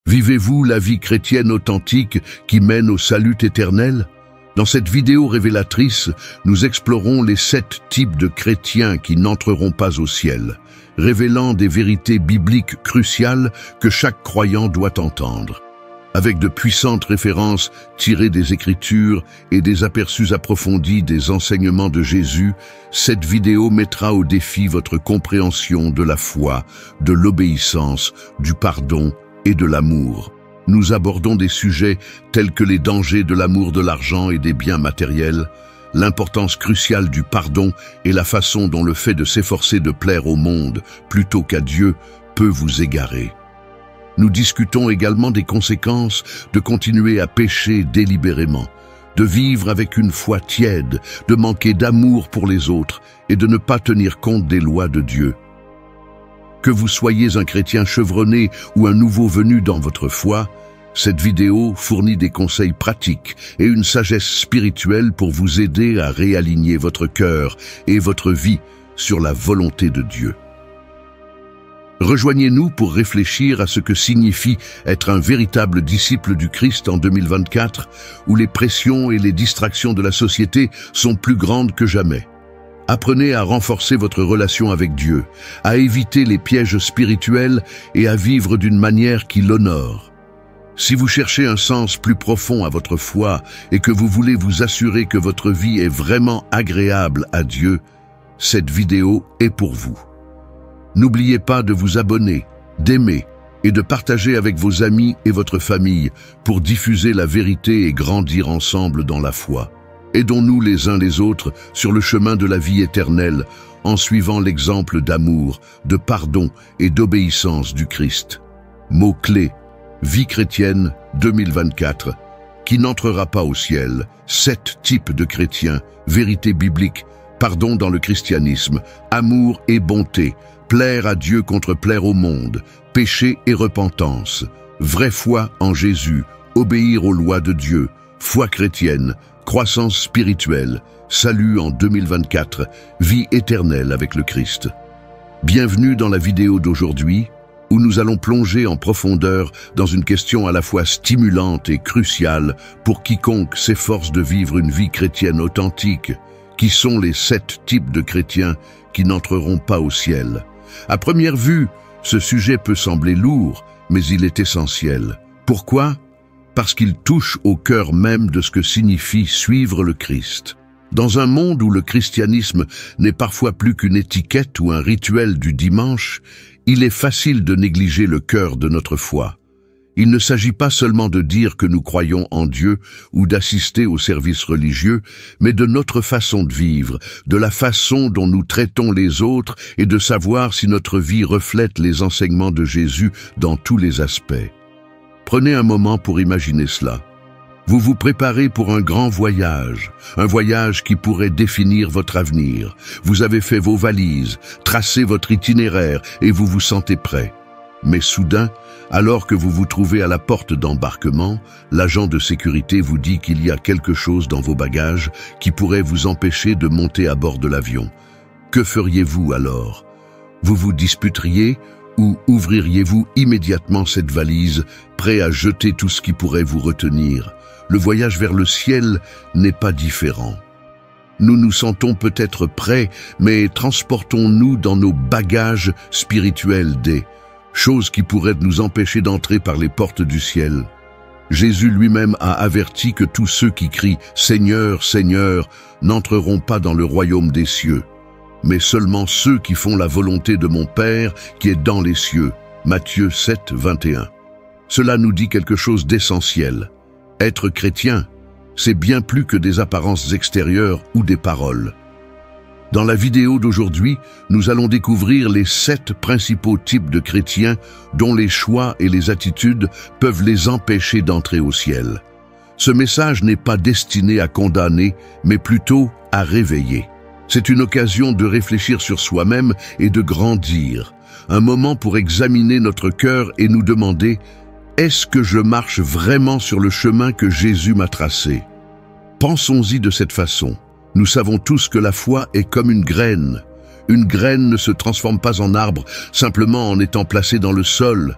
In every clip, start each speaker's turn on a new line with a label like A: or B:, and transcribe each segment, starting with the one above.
A: Vivez-vous la vie chrétienne authentique qui mène au salut éternel? Dans cette vidéo révélatrice, nous explorons les 7 types de chrétiens qui n'entreront pas au ciel, révélant des vérités bibliques cruciales que chaque croyant doit entendre. Avec de puissantes références tirées des Écritures et des aperçus approfondis des enseignements de Jésus, cette vidéo mettra au défi votre compréhension de la foi, de l'obéissance, du pardon et de l'amour. Nous abordons des sujets tels que les dangers de l'amour de l'argent et des biens matériels, l'importance cruciale du pardon et la façon dont le fait de s'efforcer de plaire au monde plutôt qu'à Dieu peut vous égarer. Nous discutons également des conséquences de continuer à pécher délibérément, de vivre avec une foi tiède, de manquer d'amour pour les autres et de ne pas tenir compte des lois de Dieu. Que vous soyez un chrétien chevronné ou un nouveau venu dans votre foi, cette vidéo fournit des conseils pratiques et une sagesse spirituelle pour vous aider à réaligner votre cœur et votre vie sur la volonté de Dieu. Rejoignez-nous pour réfléchir à ce que signifie être un véritable disciple du Christ en 2024, où les pressions et les distractions de la société sont plus grandes que jamais. Apprenez à renforcer votre relation avec Dieu, à éviter les pièges spirituels et à vivre d'une manière qui l'honore. Si vous cherchez un sens plus profond à votre foi et que vous voulez vous assurer que votre vie est vraiment agréable à Dieu, cette vidéo est pour vous. N'oubliez pas de vous abonner, d'aimer et de partager avec vos amis et votre famille pour diffuser la vérité et grandir ensemble dans la foi. Aidons-nous les uns les autres sur le chemin de la vie éternelle en suivant l'exemple d'amour, de pardon et d'obéissance du Christ. Mots-clés: vie chrétienne 2024. Qui n'entrera pas au ciel? 7 types de chrétiens, vérité biblique, pardon dans le christianisme, amour et bonté, plaire à Dieu contre plaire au monde, péché et repentance, vraie foi en Jésus, obéir aux lois de Dieu, foi chrétienne, croissance spirituelle, salut en 2024, vie éternelle avec le Christ. Bienvenue dans la vidéo d'aujourd'hui, où nous allons plonger en profondeur dans une question à la fois stimulante et cruciale pour quiconque s'efforce de vivre une vie chrétienne authentique. Qui sont les 7 types de chrétiens qui n'entreront pas au ciel? À première vue, ce sujet peut sembler lourd, mais il est essentiel. Pourquoi? Parce qu'il touche au cœur même de ce que signifie suivre le Christ. Dans un monde où le christianisme n'est parfois plus qu'une étiquette ou un rituel du dimanche, il est facile de négliger le cœur de notre foi. Il ne s'agit pas seulement de dire que nous croyons en Dieu ou d'assister aux services religieux, mais de notre façon de vivre, de la façon dont nous traitons les autres et de savoir si notre vie reflète les enseignements de Jésus dans tous les aspects. Prenez un moment pour imaginer cela. Vous vous préparez pour un grand voyage, un voyage qui pourrait définir votre avenir. Vous avez fait vos valises, tracé votre itinéraire et vous vous sentez prêt. Mais soudain, alors que vous vous trouvez à la porte d'embarquement, l'agent de sécurité vous dit qu'il y a quelque chose dans vos bagages qui pourrait vous empêcher de monter à bord de l'avion. Que feriez-vous alors? Vous vous disputeriez ou ouvririez-vous immédiatement cette valise, prêt à jeter tout ce qui pourrait vous retenir? Le voyage vers le ciel n'est pas différent. Nous nous sentons peut-être prêts, mais transportons-nous dans nos bagages spirituels des choses qui pourraient nous empêcher d'entrer par les portes du ciel. Jésus lui-même a averti que tous ceux qui crient « Seigneur, Seigneur » n'entreront pas dans le royaume des cieux, mais seulement ceux qui font la volonté de mon Père qui est dans les cieux. Matthieu 7, 21. Cela nous dit quelque chose d'essentiel. Être chrétien, c'est bien plus que des apparences extérieures ou des paroles. Dans la vidéo d'aujourd'hui, nous allons découvrir les 7 principaux types de chrétiens dont les choix et les attitudes peuvent les empêcher d'entrer au ciel. Ce message n'est pas destiné à condamner, mais plutôt à réveiller. C'est une occasion de réfléchir sur soi-même et de grandir. Un moment pour examiner notre cœur et nous demander « Est-ce que je marche vraiment sur le chemin que Jésus m'a tracé ?» Pensons-y de cette façon. Nous savons tous que la foi est comme une graine. Une graine ne se transforme pas en arbre simplement en étant placée dans le sol.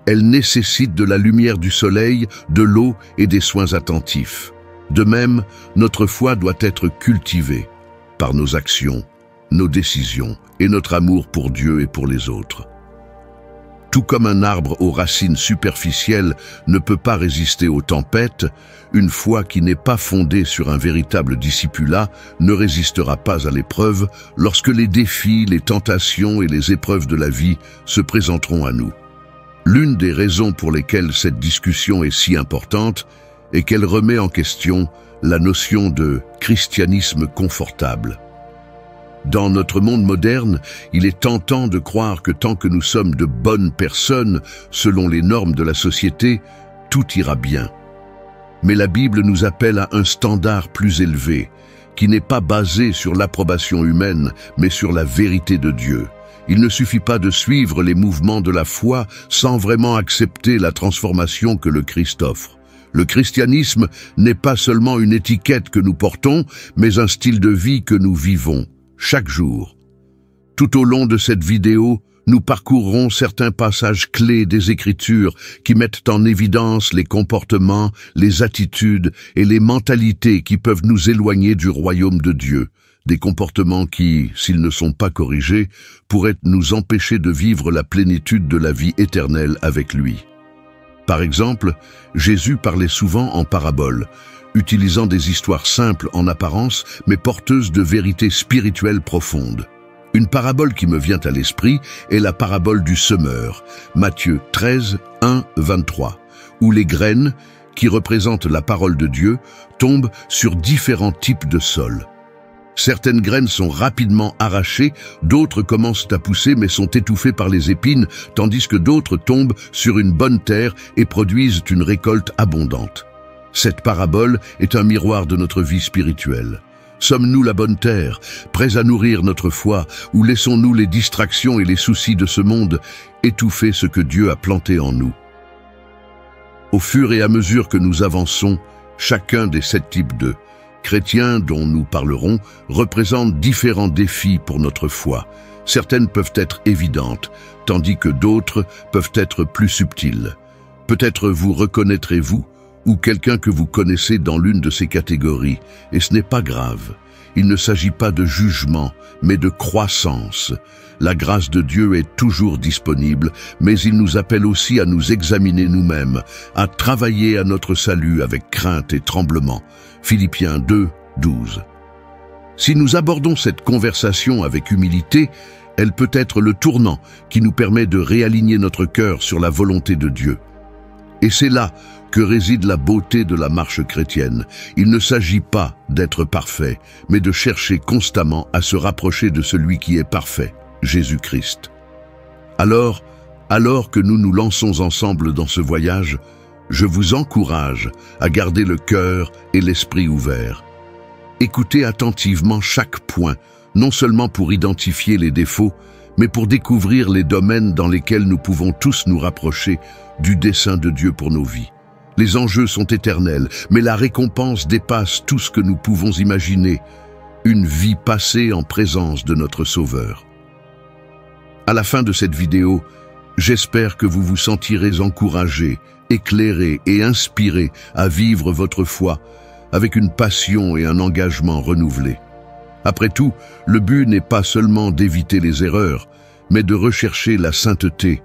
A: Elle nécessite de la lumière du soleil, de l'eau et des soins attentifs. De même, notre foi doit être cultivée par nos actions, nos décisions et notre amour pour Dieu et pour les autres. Tout comme un arbre aux racines superficielles ne peut pas résister aux tempêtes, une foi qui n'est pas fondée sur un véritable discipulat ne résistera pas à l'épreuve lorsque les défis, les tentations et les épreuves de la vie se présenteront à nous. L'une des raisons pour lesquelles cette discussion est si importante est qu'elle remet en question la notion de christianisme confortable. Dans notre monde moderne, il est tentant de croire que tant que nous sommes de bonnes personnes, selon les normes de la société, tout ira bien. Mais la Bible nous appelle à un standard plus élevé, qui n'est pas basé sur l'approbation humaine, mais sur la vérité de Dieu. Il ne suffit pas de suivre les mouvements de la foi sans vraiment accepter la transformation que le Christ offre. Le christianisme n'est pas seulement une étiquette que nous portons, mais un style de vie que nous vivons chaque jour. Tout au long de cette vidéo, nous parcourrons certains passages clés des Écritures qui mettent en évidence les comportements, les attitudes et les mentalités qui peuvent nous éloigner du royaume de Dieu. Des comportements qui, s'ils ne sont pas corrigés, pourraient nous empêcher de vivre la plénitude de la vie éternelle avec lui. Par exemple, Jésus parlait souvent en paraboles, utilisant des histoires simples en apparence, mais porteuses de vérités spirituelles profondes. Une parabole qui me vient à l'esprit est la parabole du semeur, Matthieu 13, 1, 23, où les graines, qui représentent la parole de Dieu, tombent sur différents types de sols. Certaines graines sont rapidement arrachées, d'autres commencent à pousser mais sont étouffées par les épines, tandis que d'autres tombent sur une bonne terre et produisent une récolte abondante. Cette parabole est un miroir de notre vie spirituelle. Sommes-nous la bonne terre, prêts à nourrir notre foi, ou laissons-nous les distractions et les soucis de ce monde étouffer ce que Dieu a planté en nous? Au fur et à mesure que nous avançons, chacun des 7 types de chrétiens dont nous parlerons représente différents défis pour notre foi. Certaines peuvent être évidentes, tandis que d'autres peuvent être plus subtiles. Peut-être vous reconnaîtrez-vous ou quelqu'un que vous connaissez dans l'une de ces catégories, et ce n'est pas grave. Il ne s'agit pas de jugement, mais de croissance. La grâce de Dieu est toujours disponible, mais il nous appelle aussi à nous examiner nous-mêmes, à travailler à notre salut avec crainte et tremblement. Philippiens 2, 12. Si nous abordons cette conversation avec humilité, elle peut être le tournant qui nous permet de réaligner notre cœur sur la volonté de Dieu. Et c'est là que réside la beauté de la marche chrétienne. Il ne s'agit pas d'être parfait, mais de chercher constamment à se rapprocher de celui qui est parfait, Jésus-Christ. Alors que nous nous lançons ensemble dans ce voyage, je vous encourage à garder le cœur et l'esprit ouverts. Écoutez attentivement chaque point, non seulement pour identifier les défauts, mais pour découvrir les domaines dans lesquels nous pouvons tous nous rapprocher du dessein de Dieu pour nos vies. Les enjeux sont éternels, mais la récompense dépasse tout ce que nous pouvons imaginer. Une vie passée en présence de notre Sauveur. À la fin de cette vidéo, j'espère que vous vous sentirez encouragé, éclairé et inspiré à vivre votre foi avec une passion et un engagement renouvelés. Après tout, le but n'est pas seulement d'éviter les erreurs, mais de rechercher la sainteté,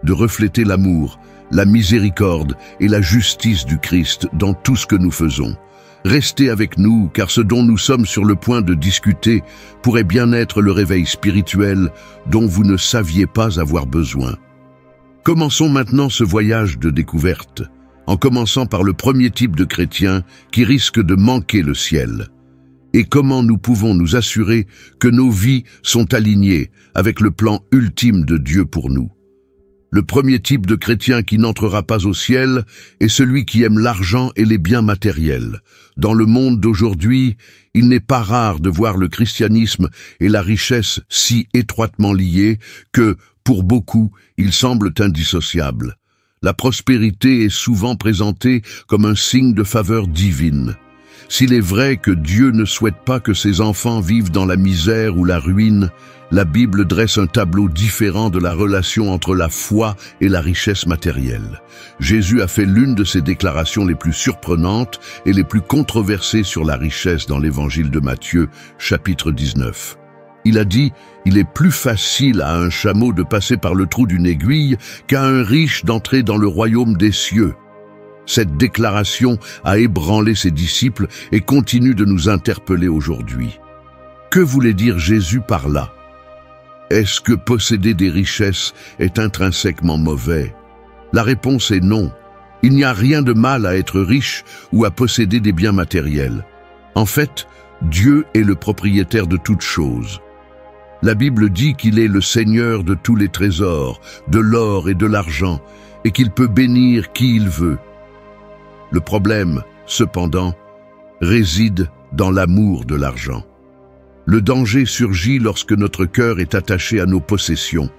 A: de refléter l'amour, la miséricorde et la justice du Christ dans tout ce que nous faisons. Restez avec nous, car ce dont nous sommes sur le point de discuter pourrait bien être le réveil spirituel dont vous ne saviez pas avoir besoin. Commençons maintenant ce voyage de découverte, en commençant par le premier type de chrétien qui risque de manquer le ciel. Et comment nous pouvons nous assurer que nos vies sont alignées avec le plan ultime de Dieu pour nous. Le premier type de chrétien qui n'entrera pas au ciel est celui qui aime l'argent et les biens matériels. Dans le monde d'aujourd'hui, il n'est pas rare de voir le christianisme et la richesse si étroitement liés que, pour beaucoup, ils semblent indissociables. La prospérité est souvent présentée comme un signe de faveur divine. S'il est vrai que Dieu ne souhaite pas que ses enfants vivent dans la misère ou la ruine, la Bible dresse un tableau différent de la relation entre la foi et la richesse matérielle. Jésus a fait l'une de ses déclarations les plus surprenantes et les plus controversées sur la richesse dans l'évangile de Matthieu, chapitre 19. Il a dit « Il est plus facile à un chameau de passer par le trou d'une aiguille qu'à un riche d'entrer dans le royaume des cieux. » Cette déclaration a ébranlé ses disciples et continue de nous interpeller aujourd'hui. Que voulait dire Jésus par là? Est-ce que posséder des richesses est intrinsèquement mauvais? La réponse est non. Il n'y a rien de mal à être riche ou à posséder des biens matériels. En fait, Dieu est le propriétaire de toutes choses. La Bible dit qu'il est le Seigneur de tous les trésors, de l'or et de l'argent, et qu'il peut bénir qui il veut. Le problème, cependant, réside dans l'amour de l'argent. Le danger surgit lorsque notre cœur est attaché à nos possessions,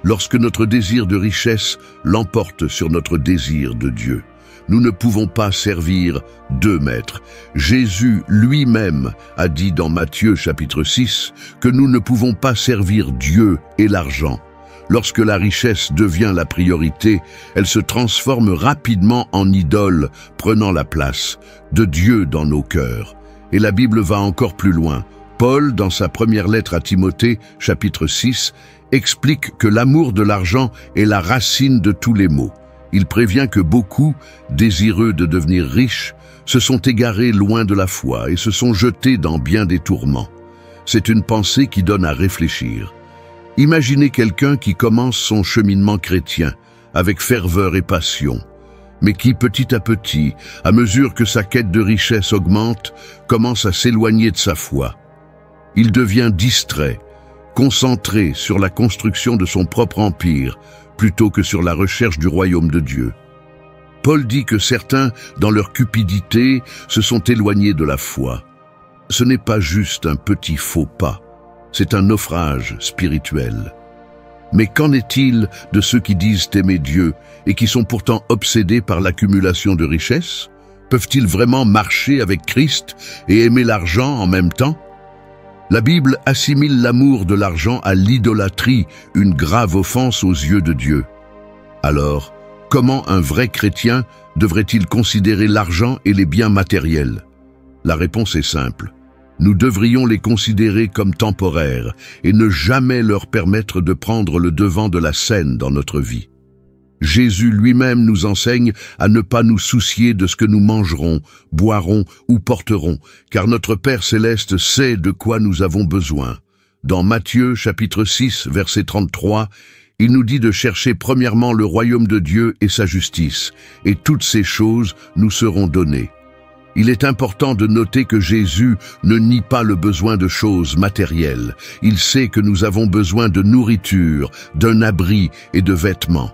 A: lorsque notre désir de richesse l'emporte sur notre désir de Dieu. Nous ne pouvons pas servir deux maîtres. Jésus lui-même a dit dans Matthieu chapitre 6 que nous ne pouvons pas servir Dieu et l'argent. Lorsque la richesse devient la priorité, elle se transforme rapidement en idole, prenant la place de Dieu dans nos cœurs. Et la Bible va encore plus loin. Paul, dans sa première lettre à Timothée, chapitre 6, explique que l'amour de l'argent est la racine de tous les maux. Il prévient que beaucoup, désireux de devenir riches, se sont égarés loin de la foi et se sont jetés dans bien des tourments. C'est une pensée qui donne à réfléchir. Imaginez quelqu'un qui commence son cheminement chrétien avec ferveur et passion, mais qui petit à petit, à mesure que sa quête de richesse augmente, commence à s'éloigner de sa foi. Il devient distrait, concentré sur la construction de son propre empire, plutôt que sur la recherche du royaume de Dieu. Paul dit que certains, dans leur cupidité, se sont éloignés de la foi. Ce n'est pas juste un petit faux pas, c'est un naufrage spirituel. Mais qu'en est-il de ceux qui disent aimer Dieu et qui sont pourtant obsédés par l'accumulation de richesses? Peuvent-ils vraiment marcher avec Christ et aimer l'argent en même temps? La Bible assimile l'amour de l'argent à l'idolâtrie, une grave offense aux yeux de Dieu. Alors, comment un vrai chrétien devrait-il considérer l'argent et les biens matériels? La réponse est simple. Nous devrions les considérer comme temporaires et ne jamais leur permettre de prendre le devant de la scène dans notre vie. Jésus lui-même nous enseigne à ne pas nous soucier de ce que nous mangerons, boirons ou porterons, car notre Père céleste sait de quoi nous avons besoin. Dans Matthieu chapitre 6, verset 33, il nous dit de chercher premièrement le royaume de Dieu et sa justice, et toutes ces choses nous seront données. Il est important de noter que Jésus ne nie pas le besoin de choses matérielles. Il sait que nous avons besoin de nourriture, d'un abri et de vêtements.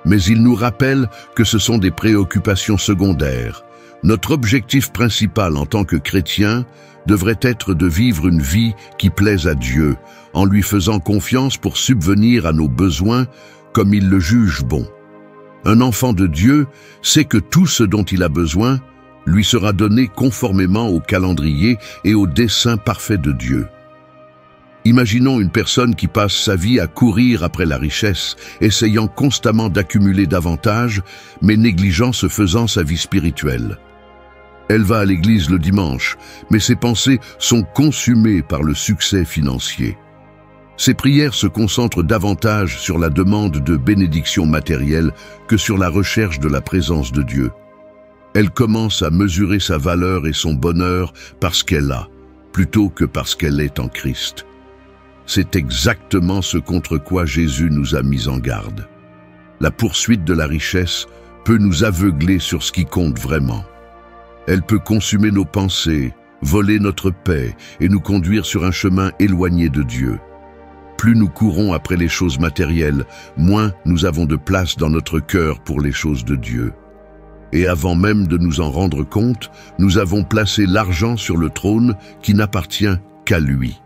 A: Mais il nous rappelle que ce sont des préoccupations secondaires. Notre objectif principal en tant que chrétien devrait être de vivre une vie qui plaise à Dieu, en lui faisant confiance pour subvenir à nos besoins comme il le juge bon. Un enfant de Dieu sait que tout ce dont il a besoin lui sera donné conformément au calendrier et au dessein parfait de Dieu. Imaginons une personne qui passe sa vie à courir après la richesse, essayant constamment d'accumuler davantage, mais négligeant ce faisant sa vie spirituelle. Elle va à l'église le dimanche, mais ses pensées sont consumées par le succès financier. Ses prières se concentrent davantage sur la demande de bénédictions matérielles que sur la recherche de la présence de Dieu. Elle commence à mesurer sa valeur et son bonheur parce qu'elle a, plutôt que parce qu'elle est en Christ. C'est exactement ce contre quoi Jésus nous a mis en garde. La poursuite de la richesse peut nous aveugler sur ce qui compte vraiment. Elle peut consumer nos pensées, voler notre paix et nous conduire sur un chemin éloigné de Dieu. Plus nous courons après les choses matérielles, moins nous avons de place dans notre cœur pour les choses de Dieu. Et avant même de nous en rendre compte, nous avons placé l'argent sur le trône qui n'appartient qu'à lui.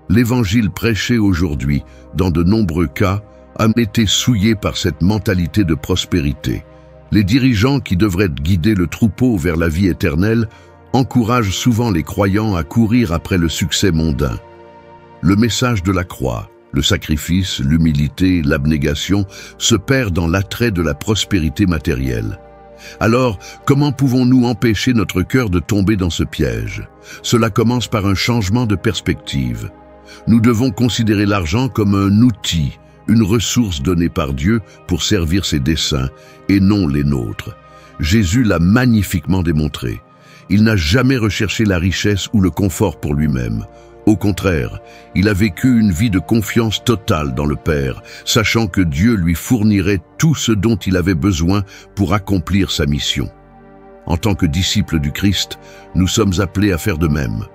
A: L'évangile prêché aujourd'hui, dans de nombreux cas, a été souillé par cette mentalité de prospérité. Les dirigeants qui devraient guider le troupeau vers la vie éternelle encourage souvent les croyants à courir après le succès mondain. Le message de la croix, le sacrifice, l'humilité, l'abnégation se perd dans l'attrait de la prospérité matérielle. Alors, comment pouvons-nous empêcher notre cœur de tomber dans ce piège? Cela commence par un changement de perspective. Nous devons considérer l'argent comme un outil, une ressource donnée par Dieu pour servir ses desseins, et non les nôtres. Jésus l'a magnifiquement démontré. Il n'a jamais recherché la richesse ou le confort pour lui-même. Au contraire, il a vécu une vie de confiance totale dans le Père, sachant que Dieu lui fournirait tout ce dont il avait besoin pour accomplir sa mission. En tant que disciples du Christ, nous sommes appelés à faire de même.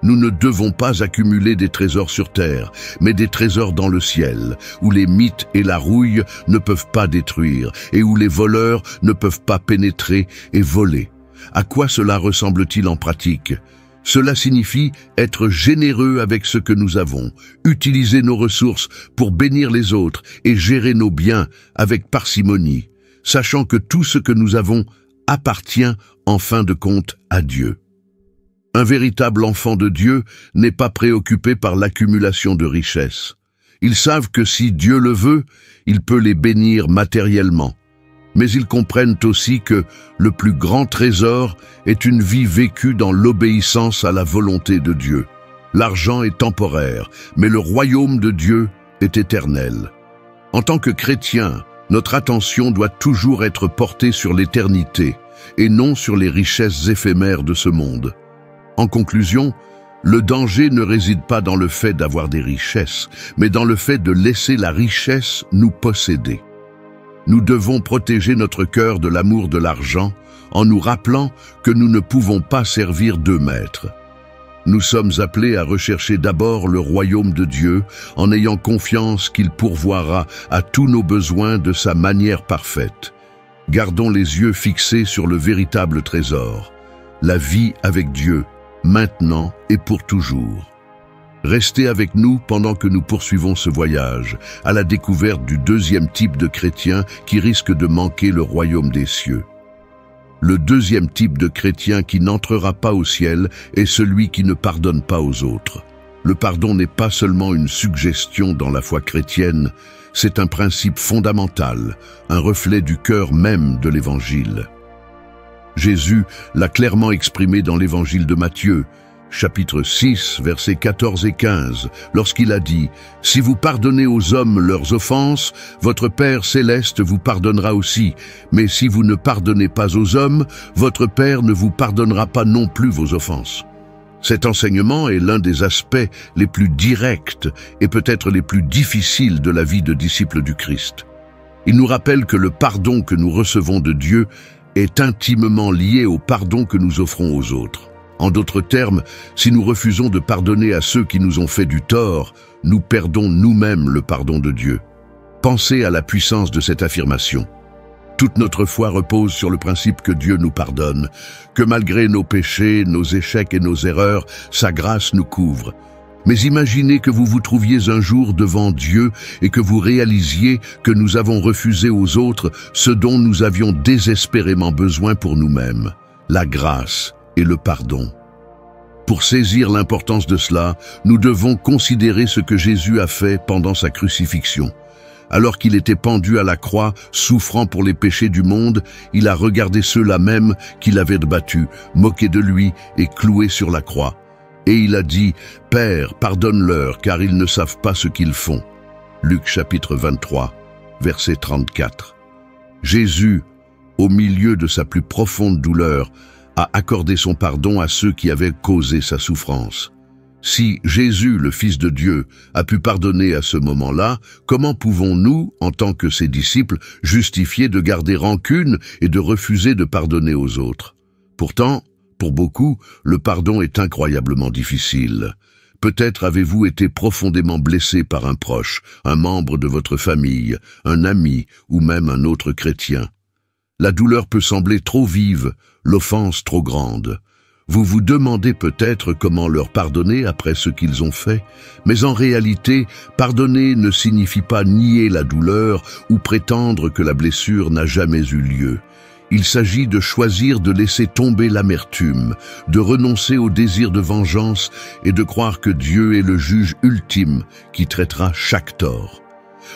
A: Nous ne devons pas accumuler des trésors sur terre, mais des trésors dans le ciel, où les mythes et la rouille ne peuvent pas détruire, et où les voleurs ne peuvent pas pénétrer et voler. À quoi cela ressemble-t-il en pratique? Cela signifie être généreux avec ce que nous avons, utiliser nos ressources pour bénir les autres et gérer nos biens avec parcimonie, sachant que tout ce que nous avons appartient en fin de compte à Dieu. Un véritable enfant de Dieu n'est pas préoccupé par l'accumulation de richesses. Ils savent que si Dieu le veut, il peut les bénir matériellement. Mais ils comprennent aussi que le plus grand trésor est une vie vécue dans l'obéissance à la volonté de Dieu. L'argent est temporaire, mais le royaume de Dieu est éternel. En tant que chrétiens, notre attention doit toujours être portée sur l'éternité et non sur les richesses éphémères de ce monde. En conclusion, le danger ne réside pas dans le fait d'avoir des richesses, mais dans le fait de laisser la richesse nous posséder. Nous devons protéger notre cœur de l'amour de l'argent en nous rappelant que nous ne pouvons pas servir deux maîtres. Nous sommes appelés à rechercher d'abord le royaume de Dieu en ayant confiance qu'il pourvoira à tous nos besoins de sa manière parfaite. Gardons les yeux fixés sur le véritable trésor, la vie avec Dieu, maintenant et pour toujours. Restez avec nous pendant que nous poursuivons ce voyage, à la découverte du deuxième type de chrétien qui risque de manquer le royaume des cieux. Le deuxième type de chrétien qui n'entrera pas au ciel est celui qui ne pardonne pas aux autres. Le pardon n'est pas seulement une suggestion dans la foi chrétienne, c'est un principe fondamental, un reflet du cœur même de l'Évangile. Jésus l'a clairement exprimé dans l'Évangile de Matthieu, chapitre 6, versets 14 et 15, lorsqu'il a dit « Si vous pardonnez aux hommes leurs offenses, votre Père céleste vous pardonnera aussi. Mais si vous ne pardonnez pas aux hommes, votre Père ne vous pardonnera pas non plus vos offenses. » Cet enseignement est l'un des aspects les plus directs et peut-être les plus difficiles de la vie de disciple du Christ. Il nous rappelle que le pardon que nous recevons de Dieu est intimement lié au pardon que nous offrons aux autres. En d'autres termes, si nous refusons de pardonner à ceux qui nous ont fait du tort, nous perdons nous-mêmes le pardon de Dieu. Pensez à la puissance de cette affirmation. Toute notre foi repose sur le principe que Dieu nous pardonne, que malgré nos péchés, nos échecs et nos erreurs, sa grâce nous couvre. Mais imaginez que vous vous trouviez un jour devant Dieu et que vous réalisiez que nous avons refusé aux autres ce dont nous avions désespérément besoin pour nous-mêmes, la grâce et le pardon. Pour saisir l'importance de cela, nous devons considérer ce que Jésus a fait pendant sa crucifixion. Alors qu'il était pendu à la croix, souffrant pour les péchés du monde, il a regardé ceux-là même qu'il avait battus, moqué de lui et cloué sur la croix. Et il a dit « Père, pardonne-leur, car ils ne savent pas ce qu'ils font. » Luc chapitre 23, verset 34. Jésus, au milieu de sa plus profonde douleur, a accordé son pardon à ceux qui avaient causé sa souffrance. Si Jésus, le Fils de Dieu, a pu pardonner à ce moment-là, comment pouvons-nous, en tant que ses disciples, justifier de garder rancune et de refuser de pardonner aux autres? Pourtant, pour beaucoup, le pardon est incroyablement difficile. Peut-être avez-vous été profondément blessé par un proche, un membre de votre famille, un ami ou même un autre chrétien. La douleur peut sembler trop vive, l'offense trop grande. Vous vous demandez peut-être comment leur pardonner après ce qu'ils ont fait, mais en réalité, pardonner ne signifie pas nier la douleur ou prétendre que la blessure n'a jamais eu lieu. Il s'agit de choisir de laisser tomber l'amertume, de renoncer au désir de vengeance et de croire que Dieu est le juge ultime qui traitera chaque tort.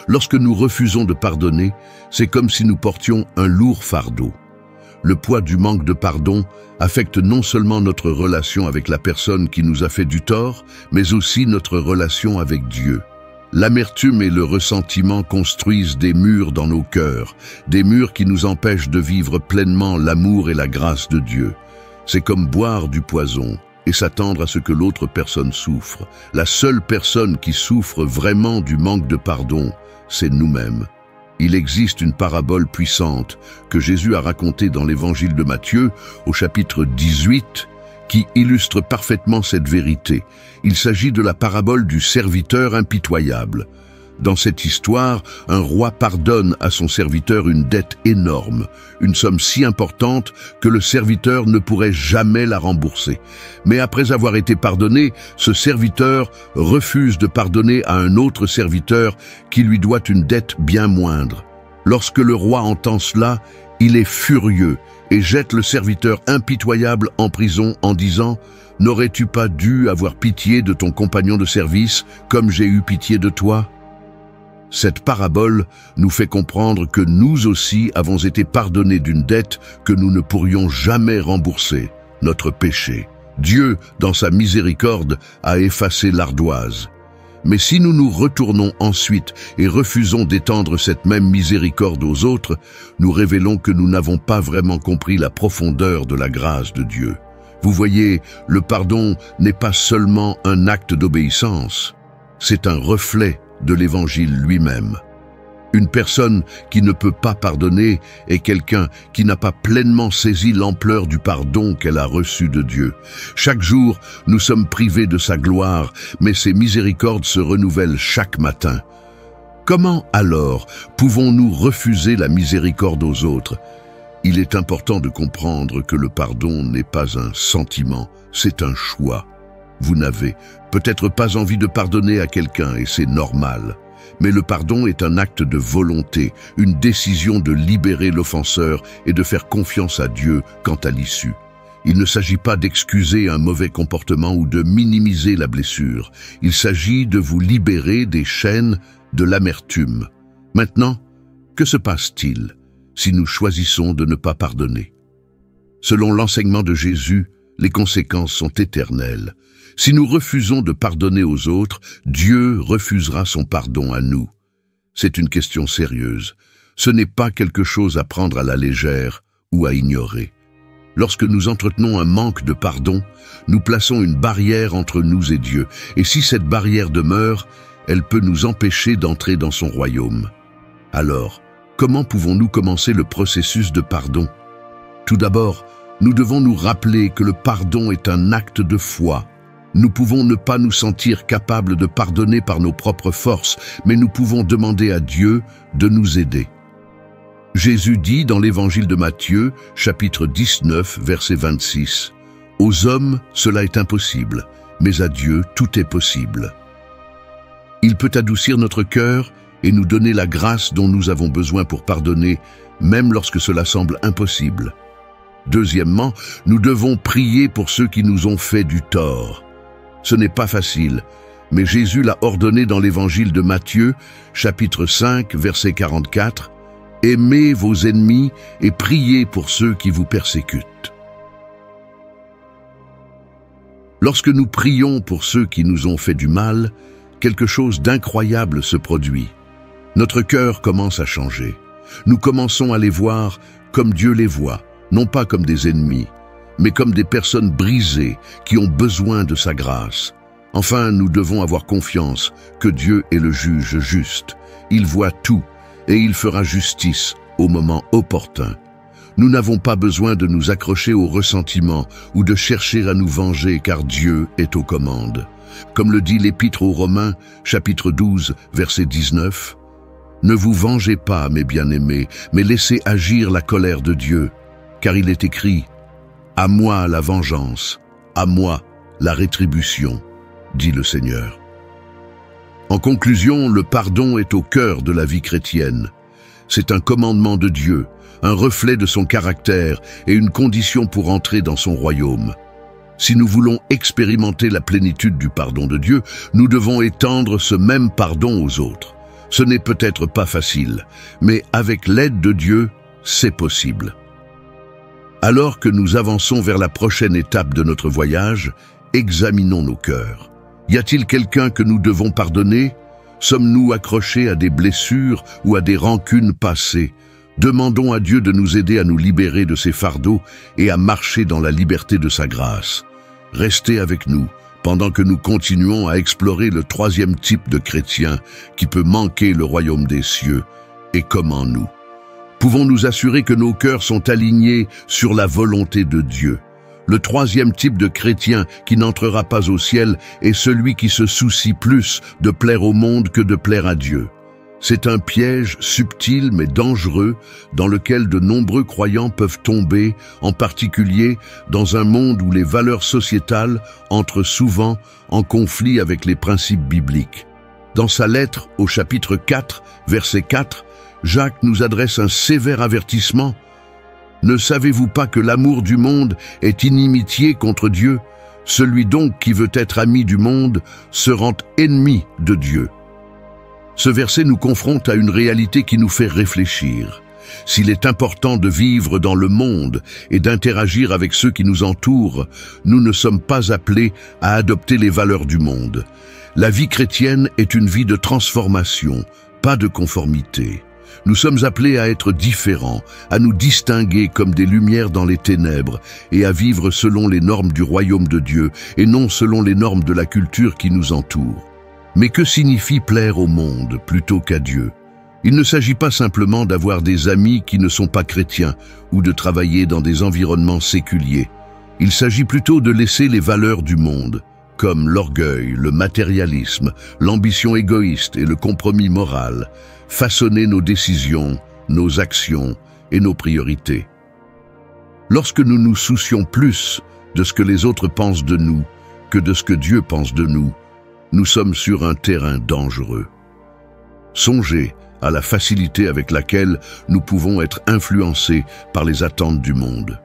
A: Lorsque nous refusons de pardonner, c'est comme si nous portions un lourd fardeau. Le poids du manque de pardon affecte non seulement notre relation avec la personne qui nous a fait du tort, mais aussi notre relation avec Dieu. L'amertume et le ressentiment construisent des murs dans nos cœurs, des murs qui nous empêchent de vivre pleinement l'amour et la grâce de Dieu. C'est comme boire du poison et s'attendre à ce que l'autre personne souffre. La seule personne qui souffre vraiment du manque de pardon, c'est nous-mêmes. Il existe une parabole puissante que Jésus a racontée dans l'évangile de Matthieu, au chapitre 18, qui illustre parfaitement cette vérité. Il s'agit de la parabole du serviteur impitoyable. Dans cette histoire, un roi pardonne à son serviteur une dette énorme, une somme si importante que le serviteur ne pourrait jamais la rembourser. Mais après avoir été pardonné, ce serviteur refuse de pardonner à un autre serviteur qui lui doit une dette bien moindre. Lorsque le roi entend cela, il est furieux et jette le serviteur impitoyable en prison en disant « N'aurais-tu pas dû avoir pitié de ton compagnon de service comme j'ai eu pitié de toi ?» Cette parabole nous fait comprendre que nous aussi avons été pardonnés d'une dette que nous ne pourrions jamais rembourser, notre péché. Dieu, dans sa miséricorde, a effacé l'ardoise. Mais si nous nous retournons ensuite et refusons d'étendre cette même miséricorde aux autres, nous révélons que nous n'avons pas vraiment compris la profondeur de la grâce de Dieu. Vous voyez, le pardon n'est pas seulement un acte d'obéissance, c'est un reflet de l'Évangile lui-même. Une personne qui ne peut pas pardonner est quelqu'un qui n'a pas pleinement saisi l'ampleur du pardon qu'elle a reçu de Dieu. Chaque jour, nous sommes privés de sa gloire, mais ses miséricordes se renouvellent chaque matin. Comment alors pouvons-nous refuser la miséricorde aux autres? Il est important de comprendre que le pardon n'est pas un sentiment, c'est un choix. Vous n'avez peut-être pas envie de pardonner à quelqu'un et c'est normal. Mais le pardon est un acte de volonté, une décision de libérer l'offenseur et de faire confiance à Dieu quant à l'issue. Il ne s'agit pas d'excuser un mauvais comportement ou de minimiser la blessure. Il s'agit de vous libérer des chaînes de l'amertume. Maintenant, que se passe-t-il si nous choisissons de ne pas pardonner? Selon l'enseignement de Jésus, les conséquences sont éternelles. Si nous refusons de pardonner aux autres, Dieu refusera son pardon à nous. C'est une question sérieuse. Ce n'est pas quelque chose à prendre à la légère ou à ignorer. Lorsque nous entretenons un manque de pardon, nous plaçons une barrière entre nous et Dieu. Et si cette barrière demeure, elle peut nous empêcher d'entrer dans son royaume. Alors, comment pouvons-nous commencer le processus de pardon? Tout d'abord, nous devons nous rappeler que le pardon est un acte de foi. Nous pouvons ne pas nous sentir capables de pardonner par nos propres forces, mais nous pouvons demander à Dieu de nous aider. Jésus dit dans l'évangile de Matthieu, chapitre 19, verset 26, « Aux hommes, cela est impossible, mais à Dieu, tout est possible. » Il peut adoucir notre cœur et nous donner la grâce dont nous avons besoin pour pardonner, même lorsque cela semble impossible. Deuxièmement, nous devons prier pour ceux qui nous ont fait du tort. Ce n'est pas facile, mais Jésus l'a ordonné dans l'évangile de Matthieu, chapitre 5, verset 44, « Aimez vos ennemis et priez pour ceux qui vous persécutent. » Lorsque nous prions pour ceux qui nous ont fait du mal, quelque chose d'incroyable se produit. Notre cœur commence à changer. Nous commençons à les voir comme Dieu les voit, non pas comme des ennemis, mais comme des personnes brisées qui ont besoin de sa grâce. Enfin, nous devons avoir confiance que Dieu est le juge juste. Il voit tout et il fera justice au moment opportun. Nous n'avons pas besoin de nous accrocher au ressentiment ou de chercher à nous venger car Dieu est aux commandes. Comme le dit l'Épître aux Romains, chapitre 12, verset 19, « Ne vous vengez pas, mes bien-aimés, mais laissez agir la colère de Dieu, car il est écrit « À moi la vengeance, à moi la rétribution, dit le Seigneur. » En conclusion, le pardon est au cœur de la vie chrétienne. C'est un commandement de Dieu, un reflet de son caractère et une condition pour entrer dans son royaume. Si nous voulons expérimenter la plénitude du pardon de Dieu, nous devons étendre ce même pardon aux autres. Ce n'est peut-être pas facile, mais avec l'aide de Dieu, c'est possible. Alors que nous avançons vers la prochaine étape de notre voyage, examinons nos cœurs. Y a-t-il quelqu'un que nous devons pardonner? Sommes-nous accrochés à des blessures ou à des rancunes passées? Demandons à Dieu de nous aider à nous libérer de ces fardeaux et à marcher dans la liberté de sa grâce. Restez avec nous pendant que nous continuons à explorer le troisième type de chrétien qui peut manquer le royaume des cieux. Et comment nous pouvons nous assurer que nos cœurs sont alignés sur la volonté de Dieu? Le troisième type de chrétien qui n'entrera pas au ciel est celui qui se soucie plus de plaire au monde que de plaire à Dieu. C'est un piège subtil mais dangereux dans lequel de nombreux croyants peuvent tomber, en particulier dans un monde où les valeurs sociétales entrent souvent en conflit avec les principes bibliques. Dans sa lettre au chapitre 4, verset 4, Jacques nous adresse un sévère avertissement. « Ne savez-vous pas que l'amour du monde est inimitié contre Dieu? Celui donc qui veut être ami du monde se rend ennemi de Dieu. » Ce verset nous confronte à une réalité qui nous fait réfléchir. S'il est important de vivre dans le monde et d'interagir avec ceux qui nous entourent, nous ne sommes pas appelés à adopter les valeurs du monde. La vie chrétienne est une vie de transformation, pas de conformité. Nous sommes appelés à être différents, à nous distinguer comme des lumières dans les ténèbres et à vivre selon les normes du royaume de Dieu et non selon les normes de la culture qui nous entoure. Mais que signifie plaire au monde plutôt qu'à Dieu? Il ne s'agit pas simplement d'avoir des amis qui ne sont pas chrétiens ou de travailler dans des environnements séculiers. Il s'agit plutôt de laisser les valeurs du monde, comme l'orgueil, le matérialisme, l'ambition égoïste et le compromis moral, façonner nos décisions, nos actions et nos priorités. Lorsque nous nous soucions plus de ce que les autres pensent de nous que de ce que Dieu pense de nous, nous sommes sur un terrain dangereux. Songez à la facilité avec laquelle nous pouvons être influencés par les attentes du monde.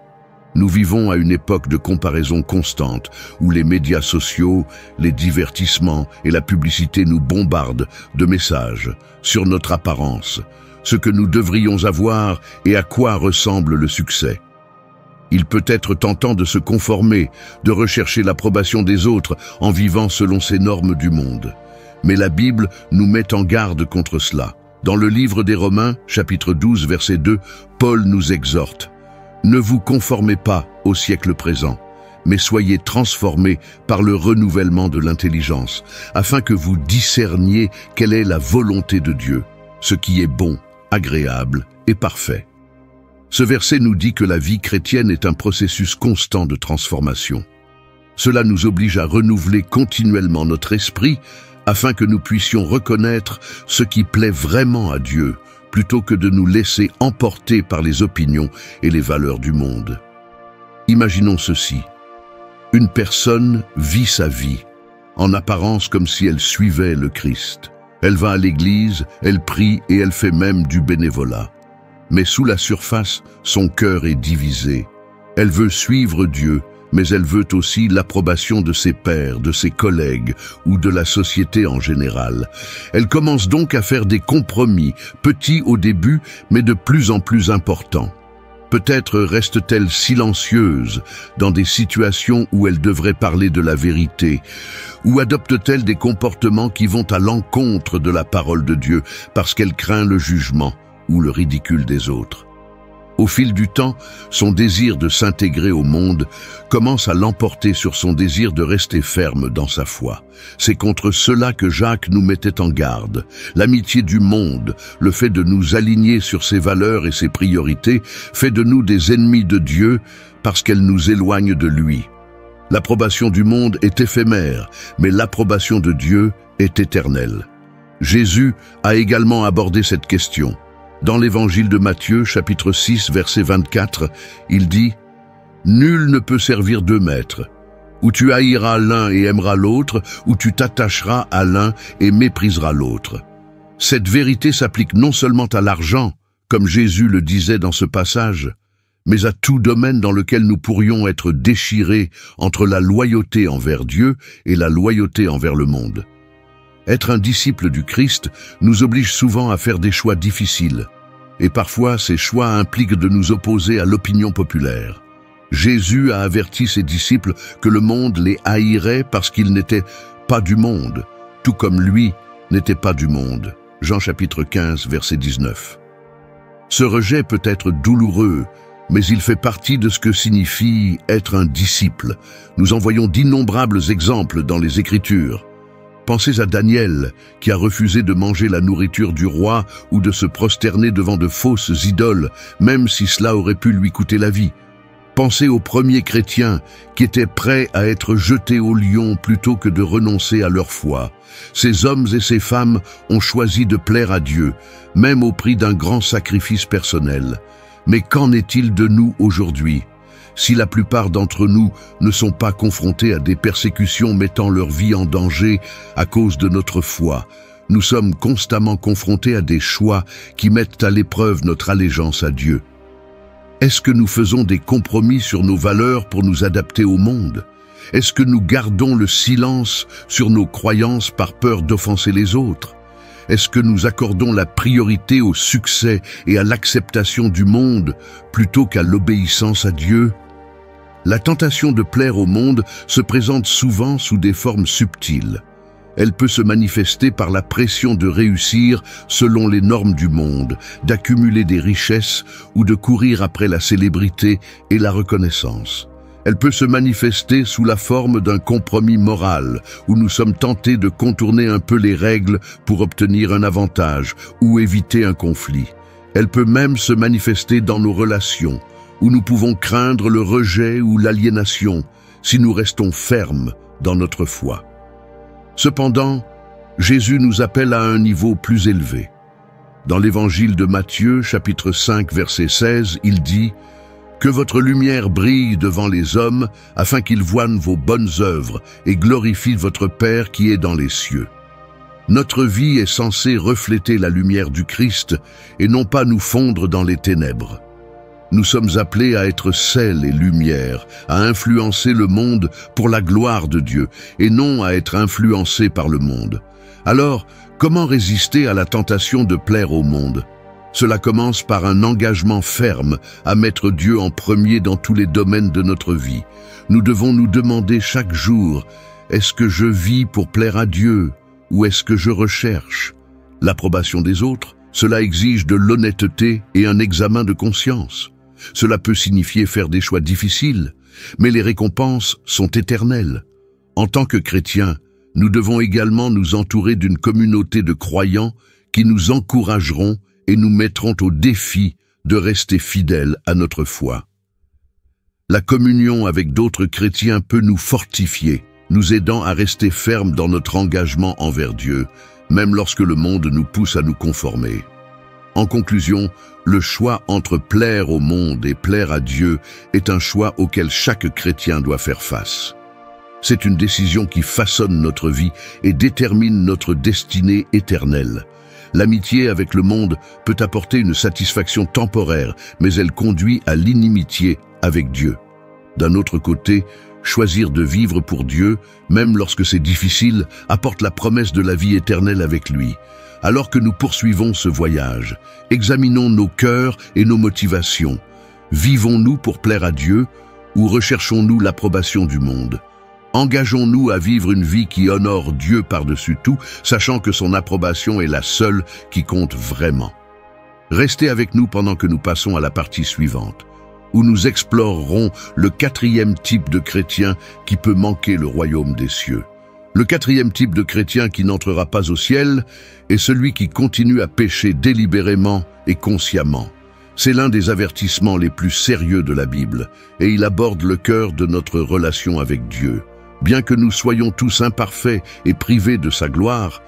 A: Nous vivons à une époque de comparaison constante où les médias sociaux, les divertissements et la publicité nous bombardent de messages sur notre apparence, ce que nous devrions avoir et à quoi ressemble le succès. Il peut être tentant de se conformer, de rechercher l'approbation des autres en vivant selon ces normes du monde. Mais la Bible nous met en garde contre cela. Dans le livre des Romains, chapitre 12, verset 2, Paul nous exhorte « Ne vous conformez pas au siècle présent, mais soyez transformés par le renouvellement de l'intelligence, afin que vous discerniez quelle est la volonté de Dieu, ce qui est bon, agréable et parfait. » Ce verset nous dit que la vie chrétienne est un processus constant de transformation. Cela nous oblige à renouveler continuellement notre esprit afin que nous puissions reconnaître ce qui plaît vraiment à Dieu, plutôt que de nous laisser emporter par les opinions et les valeurs du monde. Imaginons ceci. Une personne vit sa vie, en apparence comme si elle suivait le Christ. Elle va à l'église, elle prie et elle fait même du bénévolat. Mais sous la surface, son cœur est divisé. Elle veut suivre Dieu, mais elle veut aussi l'approbation de ses pairs, de ses collègues ou de la société en général. Elle commence donc à faire des compromis, petits au début, mais de plus en plus importants. Peut-être reste-t-elle silencieuse dans des situations où elle devrait parler de la vérité, ou adopte-t-elle des comportements qui vont à l'encontre de la parole de Dieu parce qu'elle craint le jugement ou le ridicule des autres. Au fil du temps, son désir de s'intégrer au monde commence à l'emporter sur son désir de rester ferme dans sa foi. C'est contre cela que Jacques nous mettait en garde. L'amitié du monde, le fait de nous aligner sur ses valeurs et ses priorités, fait de nous des ennemis de Dieu parce qu'elle nous éloigne de lui. L'approbation du monde est éphémère, mais l'approbation de Dieu est éternelle. Jésus a également abordé cette question. Dans l'évangile de Matthieu, chapitre 6, verset 24, il dit « Nul ne peut servir deux maîtres. Ou tu haïras l'un et aimeras l'autre, ou tu t'attacheras à l'un et mépriseras l'autre. » Cette vérité s'applique non seulement à l'argent, comme Jésus le disait dans ce passage, mais à tout domaine dans lequel nous pourrions être déchirés entre la loyauté envers Dieu et la loyauté envers le monde. Être un disciple du Christ nous oblige souvent à faire des choix difficiles, et parfois ces choix impliquent de nous opposer à l'opinion populaire. Jésus a averti ses disciples que le monde les haïrait parce qu'ils n'étaient pas du monde, tout comme lui n'était pas du monde. Jean chapitre 15, verset 19. Ce rejet peut être douloureux, mais il fait partie de ce que signifie être un disciple. Nous en voyons d'innombrables exemples dans les Écritures. Pensez à Daniel, qui a refusé de manger la nourriture du roi ou de se prosterner devant de fausses idoles, même si cela aurait pu lui coûter la vie. Pensez aux premiers chrétiens qui étaient prêts à être jetés au lion plutôt que de renoncer à leur foi. Ces hommes et ces femmes ont choisi de plaire à Dieu, même au prix d'un grand sacrifice personnel. Mais qu'en est-il de nous aujourd'hui? Si la plupart d'entre nous ne sont pas confrontés à des persécutions mettant leur vie en danger à cause de notre foi, nous sommes constamment confrontés à des choix qui mettent à l'épreuve notre allégeance à Dieu. Est-ce que nous faisons des compromis sur nos valeurs pour nous adapter au monde? Est-ce que nous gardons le silence sur nos croyances par peur d'offenser les autres? Est-ce que nous accordons la priorité au succès et à l'acceptation du monde plutôt qu'à l'obéissance à Dieu? La tentation de plaire au monde se présente souvent sous des formes subtiles. Elle peut se manifester par la pression de réussir selon les normes du monde, d'accumuler des richesses ou de courir après la célébrité et la reconnaissance. Elle peut se manifester sous la forme d'un compromis moral, où nous sommes tentés de contourner un peu les règles pour obtenir un avantage ou éviter un conflit. Elle peut même se manifester dans nos relations, où nous pouvons craindre le rejet ou l'aliénation si nous restons fermes dans notre foi. Cependant, Jésus nous appelle à un niveau plus élevé. Dans l'évangile de Matthieu, chapitre 5, verset 16, il dit « Que votre lumière brille devant les hommes, afin qu'ils voient vos bonnes œuvres et glorifient votre Père qui est dans les cieux. » Notre vie est censée refléter la lumière du Christ et non pas nous fondre dans les ténèbres. Nous sommes appelés à être sel et lumière, à influencer le monde pour la gloire de Dieu, et non à être influencés par le monde. Alors, comment résister à la tentation de plaire au monde? Cela commence par un engagement ferme à mettre Dieu en premier dans tous les domaines de notre vie. Nous devons nous demander chaque jour, est-ce que je vis pour plaire à Dieu ou est-ce que je recherche l'approbation des autres? Cela exige de l'honnêteté et un examen de conscience. Cela peut signifier faire des choix difficiles, mais les récompenses sont éternelles. En tant que chrétiens, nous devons également nous entourer d'une communauté de croyants qui nous encourageront et nous mettront au défi de rester fidèles à notre foi. La communion avec d'autres chrétiens peut nous fortifier, nous aidant à rester fermes dans notre engagement envers Dieu, même lorsque le monde nous pousse à nous conformer. En conclusion, le choix entre plaire au monde et plaire à Dieu est un choix auquel chaque chrétien doit faire face. C'est une décision qui façonne notre vie et détermine notre destinée éternelle. L'amitié avec le monde peut apporter une satisfaction temporaire, mais elle conduit à l'inimitié avec Dieu. D'un autre côté, choisir de vivre pour Dieu, même lorsque c'est difficile, apporte la promesse de la vie éternelle avec lui. Alors que nous poursuivons ce voyage, examinons nos cœurs et nos motivations. Vivons-nous pour plaire à Dieu ou recherchons-nous l'approbation du monde? Engageons-nous à vivre une vie qui honore Dieu par-dessus tout, sachant que son approbation est la seule qui compte vraiment. Restez avec nous pendant que nous passons à la partie suivante, où nous explorerons le 4e type de chrétien qui peut manquer le royaume des cieux. Le 4e type de chrétien qui n'entrera pas au ciel est celui qui continue à pécher délibérément et consciemment. C'est l'un des avertissements les plus sérieux de la Bible, et il aborde le cœur de notre relation avec Dieu. Bien que nous soyons tous imparfaits et privés de sa gloire,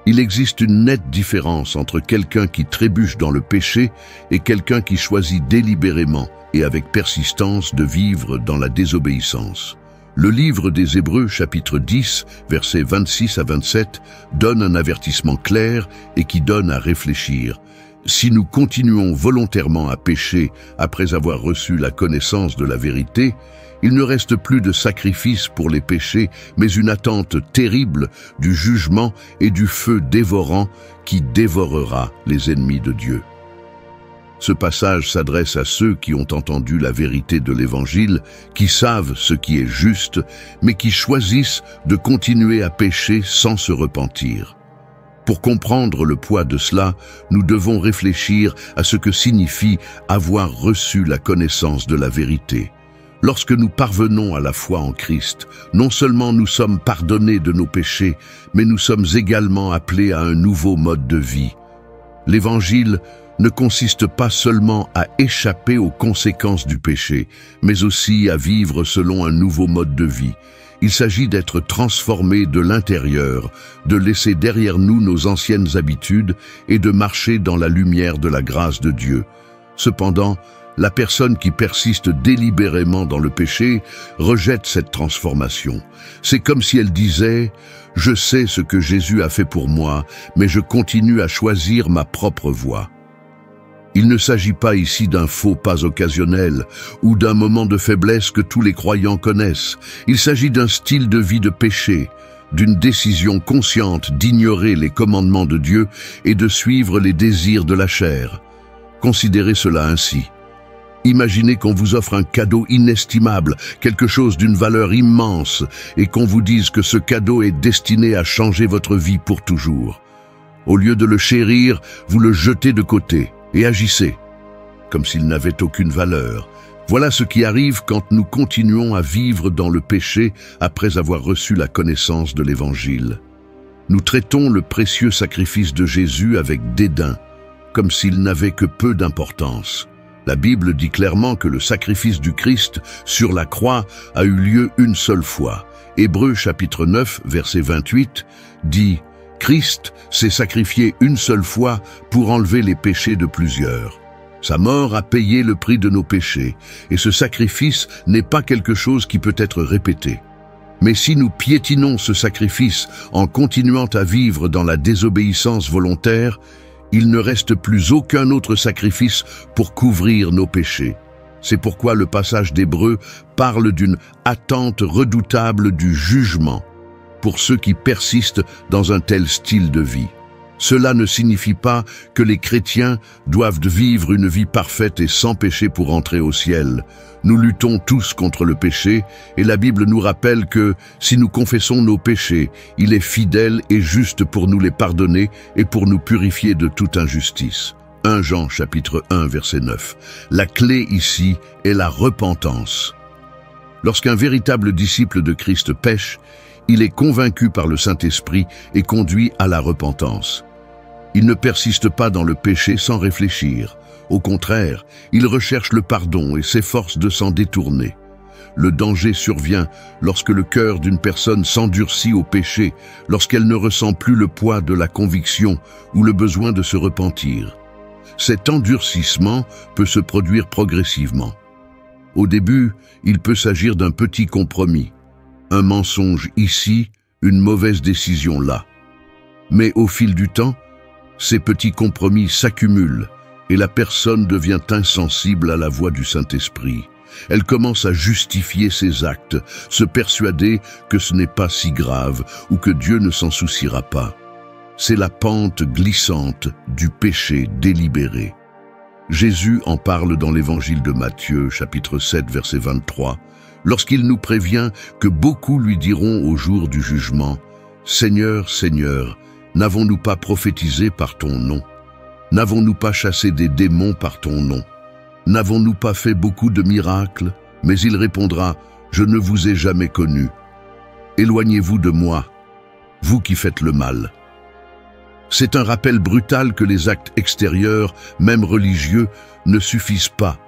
A: il existe une nette différence entre quelqu'un qui trébuche dans le péché et quelqu'un qui choisit délibérément et avec persistance de vivre dans la désobéissance. Le livre des Hébreux, chapitre 10, versets 26 à 27, donne un avertissement clair et qui donne à réfléchir. Si nous continuons volontairement à pécher après avoir reçu la connaissance de la vérité, il ne reste plus de sacrifice pour les péchés, mais une attente terrible du jugement et du feu dévorant qui dévorera les ennemis de Dieu. Ce passage s'adresse à ceux qui ont entendu la vérité de l'Évangile, qui savent ce qui est juste, mais qui choisissent de continuer à pécher sans se repentir. Pour comprendre le poids de cela, nous devons réfléchir à ce que signifie avoir reçu la connaissance de la vérité. Lorsque nous parvenons à la foi en Christ, non seulement nous sommes pardonnés de nos péchés, mais nous sommes également appelés à un nouveau mode de vie. L'Évangile ne consiste pas seulement à échapper aux conséquences du péché, mais aussi à vivre selon un nouveau mode de vie. Il s'agit d'être transformé de l'intérieur, de laisser derrière nous nos anciennes habitudes et de marcher dans la lumière de la grâce de Dieu. Cependant, la personne qui persiste délibérément dans le péché rejette cette transformation. C'est comme si elle disait « Je sais ce que Jésus a fait pour moi, mais je continue à choisir ma propre voie ». Il ne s'agit pas ici d'un faux pas occasionnel ou d'un moment de faiblesse que tous les croyants connaissent. Il s'agit d'un style de vie de péché, d'une décision consciente d'ignorer les commandements de Dieu et de suivre les désirs de la chair. Considérez cela ainsi. Imaginez qu'on vous offre un cadeau inestimable, quelque chose d'une valeur immense, et qu'on vous dise que ce cadeau est destiné à changer votre vie pour toujours. Au lieu de le chérir, vous le jetez de côté et agissez comme s'il n'avait aucune valeur. Voilà ce qui arrive quand nous continuons à vivre dans le péché après avoir reçu la connaissance de l'Évangile. Nous traitons le précieux sacrifice de Jésus avec dédain, comme s'il n'avait que peu d'importance. La Bible dit clairement que le sacrifice du Christ sur la croix a eu lieu une seule fois. Hébreux chapitre 9, verset 28 dit « Christ s'est sacrifié une seule fois pour enlever les péchés de plusieurs. Sa mort a payé le prix de nos péchés, et ce sacrifice n'est pas quelque chose qui peut être répété. Mais si nous piétinons ce sacrifice en continuant à vivre dans la désobéissance volontaire, il ne reste plus aucun autre sacrifice pour couvrir nos péchés. C'est pourquoi le passage d'Hébreux parle d'une attente redoutable du jugement pour ceux qui persistent dans un tel style de vie. Cela ne signifie pas que les chrétiens doivent vivre une vie parfaite et sans péché pour entrer au ciel. Nous luttons tous contre le péché et la Bible nous rappelle que si nous confessons nos péchés, il est fidèle et juste pour nous les pardonner et pour nous purifier de toute injustice. 1 Jean chapitre 1 verset 9. La clé ici est la repentance. Lorsqu'un véritable disciple de Christ pêche, il est convaincu par le Saint-Esprit et conduit à la repentance. Il ne persiste pas dans le péché sans réfléchir. Au contraire, il recherche le pardon et s'efforce de s'en détourner. Le danger survient lorsque le cœur d'une personne s'endurcit au péché, lorsqu'elle ne ressent plus le poids de la conviction ou le besoin de se repentir. Cet endurcissement peut se produire progressivement. Au début, il peut s'agir d'un petit compromis. Un mensonge ici, une mauvaise décision là. Mais au fil du temps, ces petits compromis s'accumulent et la personne devient insensible à la voix du Saint-Esprit. Elle commence à justifier ses actes, se persuader que ce n'est pas si grave ou que Dieu ne s'en souciera pas. C'est la pente glissante du péché délibéré. Jésus en parle dans l'Évangile de Matthieu, chapitre 7, verset 23, lorsqu'il nous prévient que beaucoup lui diront au jour du jugement « Seigneur, Seigneur, n'avons-nous pas prophétisé par ton nom? N'avons-nous pas chassé des démons par ton nom? N'avons-nous pas fait beaucoup de miracles ?» Mais il répondra « Je ne vous ai jamais connu. Éloignez-vous de moi, vous qui faites le mal. » C'est un rappel brutal que les actes extérieurs, même religieux, ne suffisent pas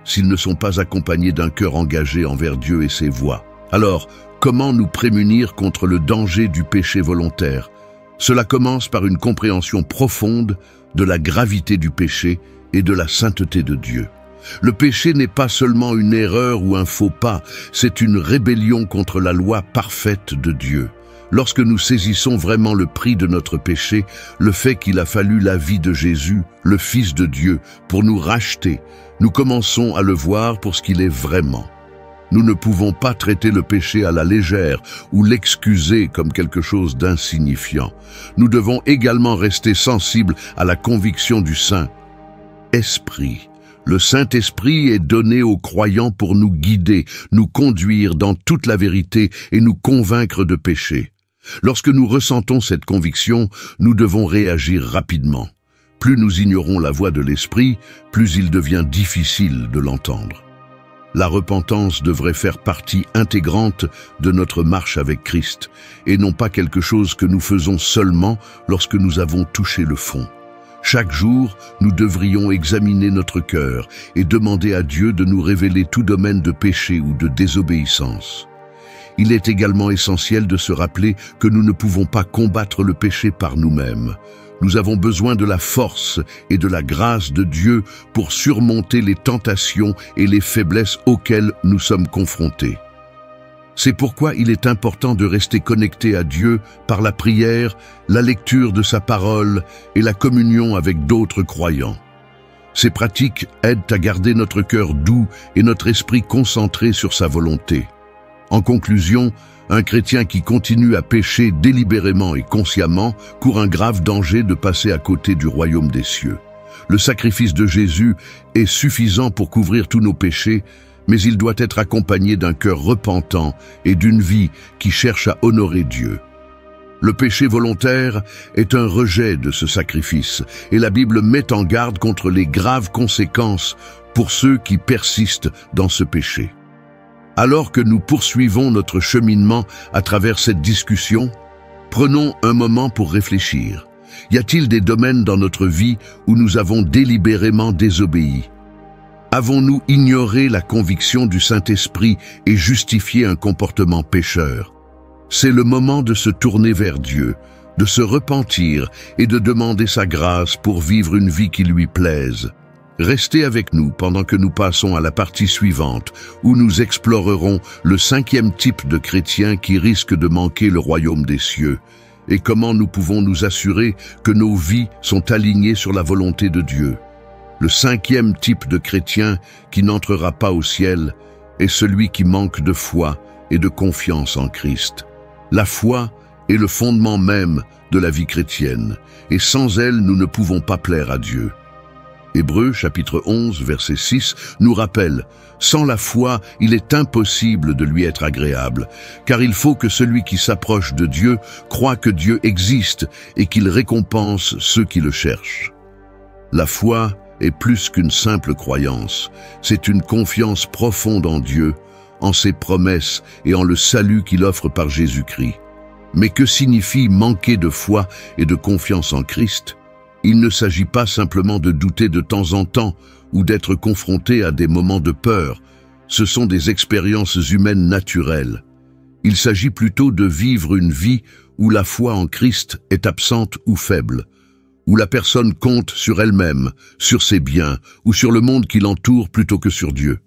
A: s'ils ne sont pas accompagnés d'un cœur engagé envers Dieu et ses voies. Alors, comment nous prémunir contre le danger du péché volontaire? Cela commence par une compréhension profonde de la gravité du péché et de la sainteté de Dieu. Le péché n'est pas seulement une erreur ou un faux pas, c'est une rébellion contre la loi parfaite de Dieu. Lorsque nous saisissons vraiment le prix de notre péché, le fait qu'il a fallu la vie de Jésus, le Fils de Dieu, pour nous racheter, nous commençons à le voir pour ce qu'il est vraiment. Nous ne pouvons pas traiter le péché à la légère ou l'excuser comme quelque chose d'insignifiant. Nous devons également rester sensibles à la conviction du Saint-Esprit. Le Saint-Esprit est donné aux croyants pour nous guider, nous conduire dans toute la vérité et nous convaincre de péché. Lorsque nous ressentons cette conviction, nous devons réagir rapidement. Plus nous ignorons la voix de l'Esprit, plus il devient difficile de l'entendre. La repentance devrait faire partie intégrante de notre marche avec Christ, et non pas quelque chose que nous faisons seulement lorsque nous avons touché le fond. Chaque jour, nous devrions examiner notre cœur et demander à Dieu de nous révéler tout domaine de péché ou de désobéissance. Il est également essentiel de se rappeler que nous ne pouvons pas combattre le péché par nous-mêmes. Nous avons besoin de la force et de la grâce de Dieu pour surmonter les tentations et les faiblesses auxquelles nous sommes confrontés. C'est pourquoi il est important de rester connecté à Dieu par la prière, la lecture de sa parole et la communion avec d'autres croyants. Ces pratiques aident à garder notre cœur doux et notre esprit concentré sur sa volonté. En conclusion, un chrétien qui continue à pécher délibérément et consciemment court un grave danger de passer à côté du royaume des cieux. Le sacrifice de Jésus est suffisant pour couvrir tous nos péchés, mais il doit être accompagné d'un cœur repentant et d'une vie qui cherche à honorer Dieu. Le péché volontaire est un rejet de ce sacrifice, et la Bible met en garde contre les graves conséquences pour ceux qui persistent dans ce péché. Alors que nous poursuivons notre cheminement à travers cette discussion, prenons un moment pour réfléchir. Y a-t-il des domaines dans notre vie où nous avons délibérément désobéi? Avons-nous ignoré la conviction du Saint-Esprit et justifié un comportement pécheur? C'est le moment de se tourner vers Dieu, de se repentir et de demander sa grâce pour vivre une vie qui lui plaise. Restez avec nous pendant que nous passons à la partie suivante, où nous explorerons le 5e type de chrétien qui risque de manquer le royaume des cieux, et comment nous pouvons nous assurer que nos vies sont alignées sur la volonté de Dieu. Le 5e type de chrétien qui n'entrera pas au ciel est celui qui manque de foi et de confiance en Christ. La foi est le fondement même de la vie chrétienne, et sans elle, nous ne pouvons pas plaire à Dieu. Hébreux chapitre 11, verset 6 nous rappelle « Sans la foi, il est impossible de lui être agréable, car il faut que celui qui s'approche de Dieu croie que Dieu existe et qu'il récompense ceux qui le cherchent. » La foi est plus qu'une simple croyance, c'est une confiance profonde en Dieu, en ses promesses et en le salut qu'il offre par Jésus-Christ. Mais que signifie manquer de foi et de confiance en Christ? Il ne s'agit pas simplement de douter de temps en temps ou d'être confronté à des moments de peur. Ce sont des expériences humaines naturelles. Il s'agit plutôt de vivre une vie où la foi en Christ est absente ou faible, où la personne compte sur elle-même, sur ses biens ou sur le monde qui l'entoure plutôt que sur Dieu.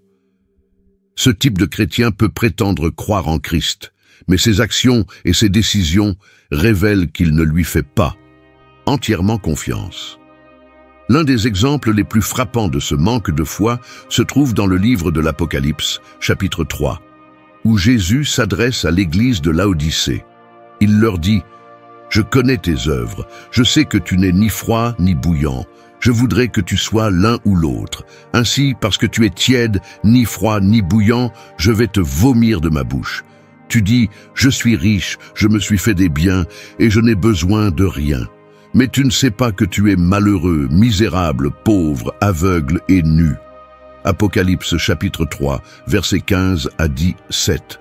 A: Ce type de chrétien peut prétendre croire en Christ, mais ses actions et ses décisions révèlent qu'il ne lui fait pas entièrement confiance. L'un des exemples les plus frappants de ce manque de foi se trouve dans le livre de l'Apocalypse, chapitre 3, où Jésus s'adresse à l'église de Laodicée. Il leur dit « Je connais tes œuvres, je sais que tu n'es ni froid ni bouillant. Je voudrais que tu sois l'un ou l'autre. Ainsi, parce que tu es tiède, ni froid ni bouillant, je vais te vomir de ma bouche. Tu dis « Je suis riche, je me suis fait des biens, et je n'ai besoin de rien. » Mais tu ne sais pas que tu es malheureux, misérable, pauvre, aveugle et nu. Apocalypse chapitre 3, versets 15 à 17.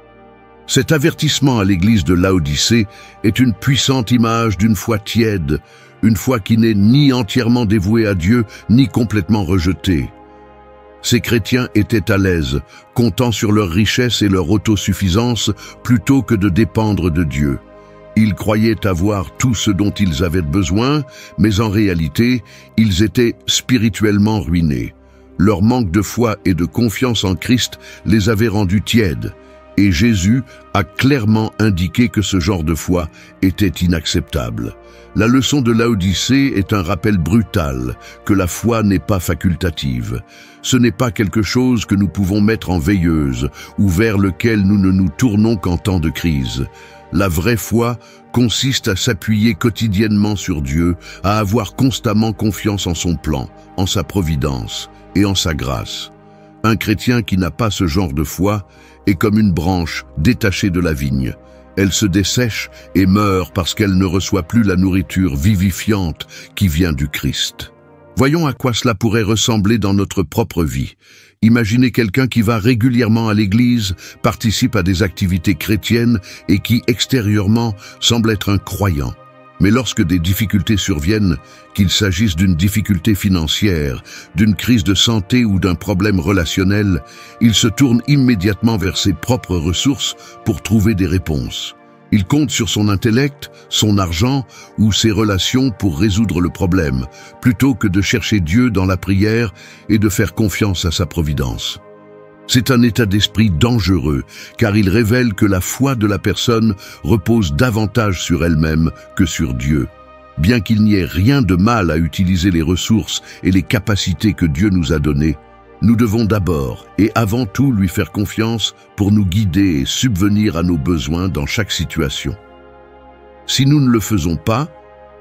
A: Cet avertissement à l'église de Laodicée est une puissante image d'une foi tiède, une foi qui n'est ni entièrement dévouée à Dieu, ni complètement rejetée. Ces chrétiens étaient à l'aise, comptant sur leur richesse et leur autosuffisance plutôt que de dépendre de Dieu. Ils croyaient avoir tout ce dont ils avaient besoin, mais en réalité, ils étaient spirituellement ruinés. Leur manque de foi et de confiance en Christ les avait rendus tièdes. Et Jésus a clairement indiqué que ce genre de foi était inacceptable. La leçon de Laodicée est un rappel brutal que la foi n'est pas facultative. Ce n'est pas quelque chose que nous pouvons mettre en veilleuse ou vers lequel nous ne nous tournons qu'en temps de crise. La vraie foi consiste à s'appuyer quotidiennement sur Dieu, à avoir constamment confiance en son plan, en sa providence et en sa grâce. Un chrétien qui n'a pas ce genre de foi est comme une branche détachée de la vigne. Elle se dessèche et meurt parce qu'elle ne reçoit plus la nourriture vivifiante qui vient du Christ. Voyons à quoi cela pourrait ressembler dans notre propre vie. Imaginez quelqu'un qui va régulièrement à l'église, participe à des activités chrétiennes et qui, extérieurement, semble être un croyant. Mais lorsque des difficultés surviennent, qu'il s'agisse d'une difficulté financière, d'une crise de santé ou d'un problème relationnel, il se tourne immédiatement vers ses propres ressources pour trouver des réponses. Il compte sur son intellect, son argent ou ses relations pour résoudre le problème, plutôt que de chercher Dieu dans la prière et de faire confiance à sa providence. C'est un état d'esprit dangereux, car il révèle que la foi de la personne repose davantage sur elle-même que sur Dieu. Bien qu'il n'y ait rien de mal à utiliser les ressources et les capacités que Dieu nous a données, nous devons d'abord et avant tout lui faire confiance pour nous guider et subvenir à nos besoins dans chaque situation. Si nous ne le faisons pas,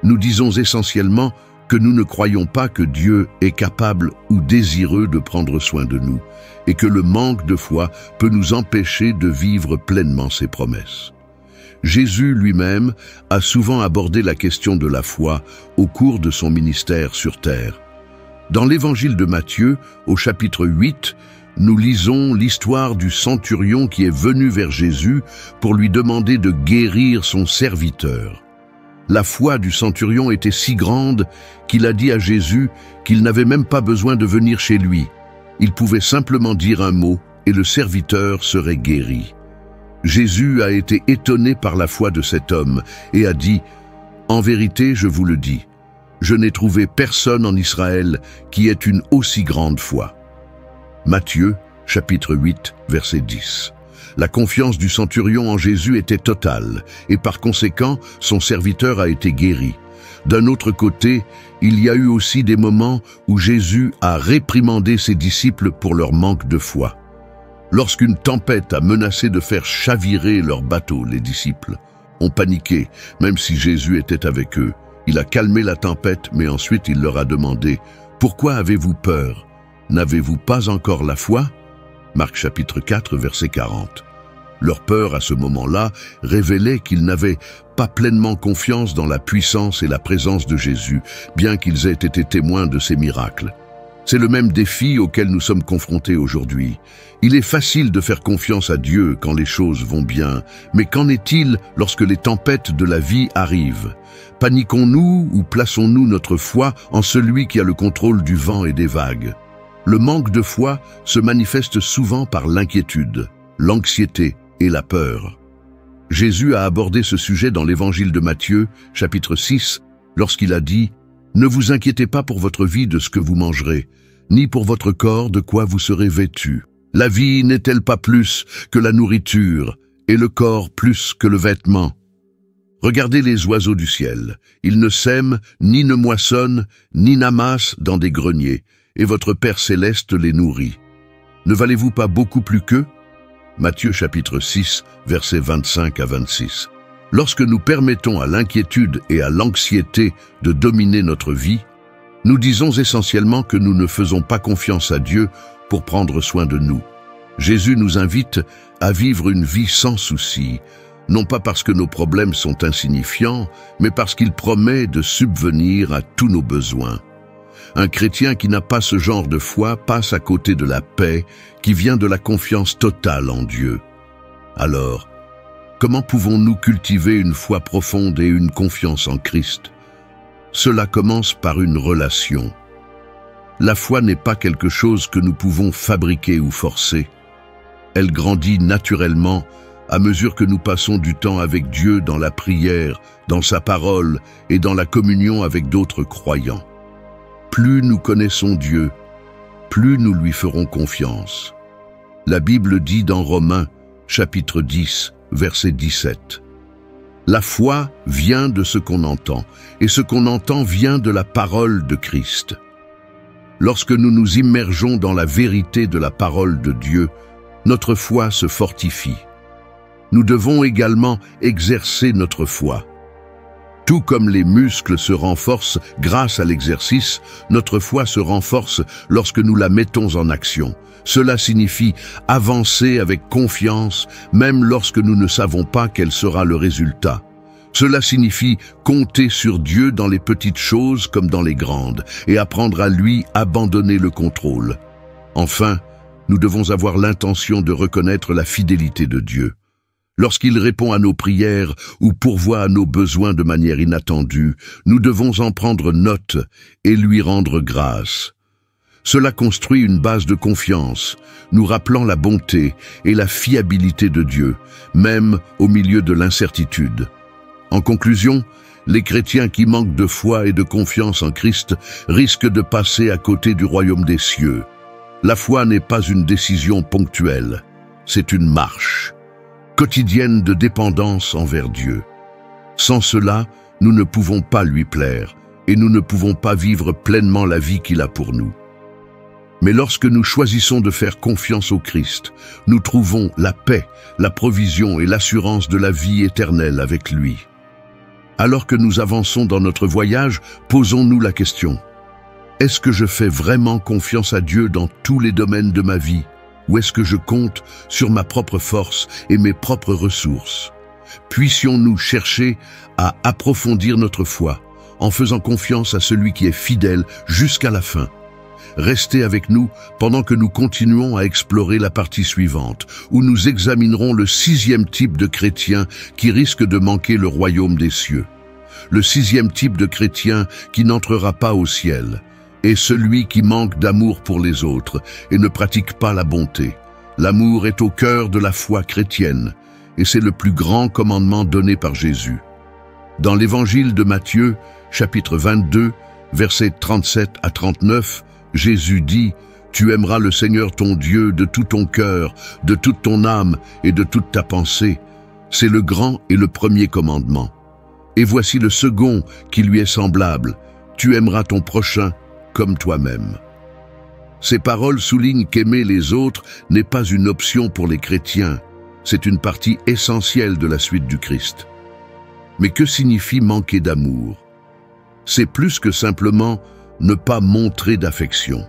A: nous disons essentiellement que nous ne croyons pas que Dieu est capable ou désireux de prendre soin de nous, et que le manque de foi peut nous empêcher de vivre pleinement ses promesses. Jésus lui-même a souvent abordé la question de la foi au cours de son ministère sur terre. Dans l'évangile de Matthieu, au chapitre 8, nous lisons l'histoire du centurion qui est venu vers Jésus pour lui demander de guérir son serviteur. La foi du centurion était si grande qu'il a dit à Jésus qu'il n'avait même pas besoin de venir chez lui. Il pouvait simplement dire un mot et le serviteur serait guéri. Jésus a été étonné par la foi de cet homme et a dit « En vérité, je vous le dis, je n'ai trouvé personne en Israël qui ait une aussi grande foi. » Matthieu, chapitre 8, verset 10. La confiance du centurion en Jésus était totale et par conséquent, son serviteur a été guéri. D'un autre côté, il y a eu aussi des moments où Jésus a réprimandé ses disciples pour leur manque de foi. Lorsqu'une tempête a menacé de faire chavirer leur bateau, les disciples ont paniqué, même si Jésus était avec eux. Il a calmé la tempête, mais ensuite il leur a demandé « Pourquoi avez-vous peur? N'avez-vous pas encore la foi ?» Marc chapitre 4, verset 40. Leur peur à ce moment-là révélait qu'ils n'avaient pas pleinement confiance dans la puissance et la présence de Jésus, bien qu'ils aient été témoins de ses miracles. C'est le même défi auquel nous sommes confrontés aujourd'hui. Il est facile de faire confiance à Dieu quand les choses vont bien, mais qu'en est-il lorsque les tempêtes de la vie arrivent? Paniquons-nous ou plaçons-nous notre foi en celui qui a le contrôle du vent et des vagues? Le manque de foi se manifeste souvent par l'inquiétude, l'anxiété et la peur. Jésus a abordé ce sujet dans l'évangile de Matthieu, chapitre 6, lorsqu'il a dit « Ne vous inquiétez pas pour votre vie de ce que vous mangerez, ni pour votre corps de quoi vous serez vêtus. La vie n'est-elle pas plus que la nourriture, et le corps plus que le vêtement? Regardez les oiseaux du ciel, ils ne sèment, ni ne moissonnent, ni n'amassent dans des greniers, et votre Père céleste les nourrit. Ne valez-vous pas beaucoup plus qu'eux » Matthieu chapitre 6, versets 25 à 26. Lorsque nous permettons à l'inquiétude et à l'anxiété de dominer notre vie, nous disons essentiellement que nous ne faisons pas confiance à Dieu pour prendre soin de nous. Jésus nous invite à vivre une vie sans souci, non pas parce que nos problèmes sont insignifiants, mais parce qu'il promet de subvenir à tous nos besoins. Un chrétien qui n'a pas ce genre de foi passe à côté de la paix qui vient de la confiance totale en Dieu. Alors, comment pouvons-nous cultiver une foi profonde et une confiance en Christ? Cela commence par une relation. La foi n'est pas quelque chose que nous pouvons fabriquer ou forcer. Elle grandit naturellement à mesure que nous passons du temps avec Dieu dans la prière, dans sa parole et dans la communion avec d'autres croyants. Plus nous connaissons Dieu, plus nous lui ferons confiance. La Bible dit dans Romains, chapitre 10, verset 17. La foi vient de ce qu'on entend, et ce qu'on entend vient de la parole de Christ. Lorsque nous nous immergeons dans la vérité de la parole de Dieu, notre foi se fortifie. Nous devons également exercer notre foi. Tout comme les muscles se renforcent grâce à l'exercice, notre foi se renforce lorsque nous la mettons en action. Cela signifie avancer avec confiance, même lorsque nous ne savons pas quel sera le résultat. Cela signifie compter sur Dieu dans les petites choses comme dans les grandes, et apprendre à lui abandonner le contrôle. Enfin, nous devons avoir l'intention de reconnaître la fidélité de Dieu. Lorsqu'il répond à nos prières ou pourvoit à nos besoins de manière inattendue, nous devons en prendre note et lui rendre grâce. Cela construit une base de confiance, nous rappelant la bonté et la fiabilité de Dieu, même au milieu de l'incertitude. En conclusion, les chrétiens qui manquent de foi et de confiance en Christ risquent de passer à côté du royaume des cieux. La foi n'est pas une décision ponctuelle, c'est une marche quotidienne de dépendance envers Dieu. Sans cela, nous ne pouvons pas lui plaire et nous ne pouvons pas vivre pleinement la vie qu'il a pour nous. Mais lorsque nous choisissons de faire confiance au Christ, nous trouvons la paix, la provision et l'assurance de la vie éternelle avec lui. Alors que nous avançons dans notre voyage, posons-nous la question: est-ce que je fais vraiment confiance à Dieu dans tous les domaines de ma vie? Ou est-ce que je compte sur ma propre force et mes propres ressources? Puissions-nous chercher à approfondir notre foi en faisant confiance à celui qui est fidèle jusqu'à la fin. Restez avec nous pendant que nous continuons à explorer la partie suivante, où nous examinerons le 6e type de chrétien qui risque de manquer le royaume des cieux. Le 6e type de chrétien qui n'entrera pas au ciel est celui qui manque d'amour pour les autres et ne pratique pas la bonté. L'amour est au cœur de la foi chrétienne, et c'est le plus grand commandement donné par Jésus. Dans l'évangile de Matthieu, chapitre 22, versets 37 à 39, Jésus dit: « Tu aimeras le Seigneur ton Dieu de tout ton cœur, de toute ton âme et de toute ta pensée. C'est le grand et le premier commandement. Et voici le second qui lui est semblable: tu aimeras ton prochain comme toi-même. » Ces paroles soulignent qu'aimer les autres n'est pas une option pour les chrétiens, c'est une partie essentielle de la suite du Christ. Mais que signifie manquer d'amour? C'est plus que simplement ne pas montrer d'affection.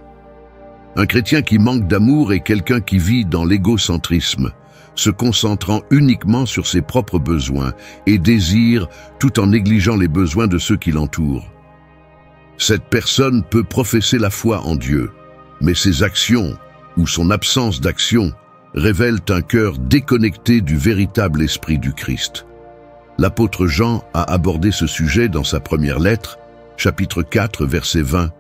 A: Un chrétien qui manque d'amour est quelqu'un qui vit dans l'égocentrisme, se concentrant uniquement sur ses propres besoins et désirs tout en négligeant les besoins de ceux qui l'entourent. Cette personne peut professer la foi en Dieu, mais ses actions ou son absence d'action révèlent un cœur déconnecté du véritable esprit du Christ. L'apôtre Jean a abordé ce sujet dans sa première lettre, chapitre 4, verset 20,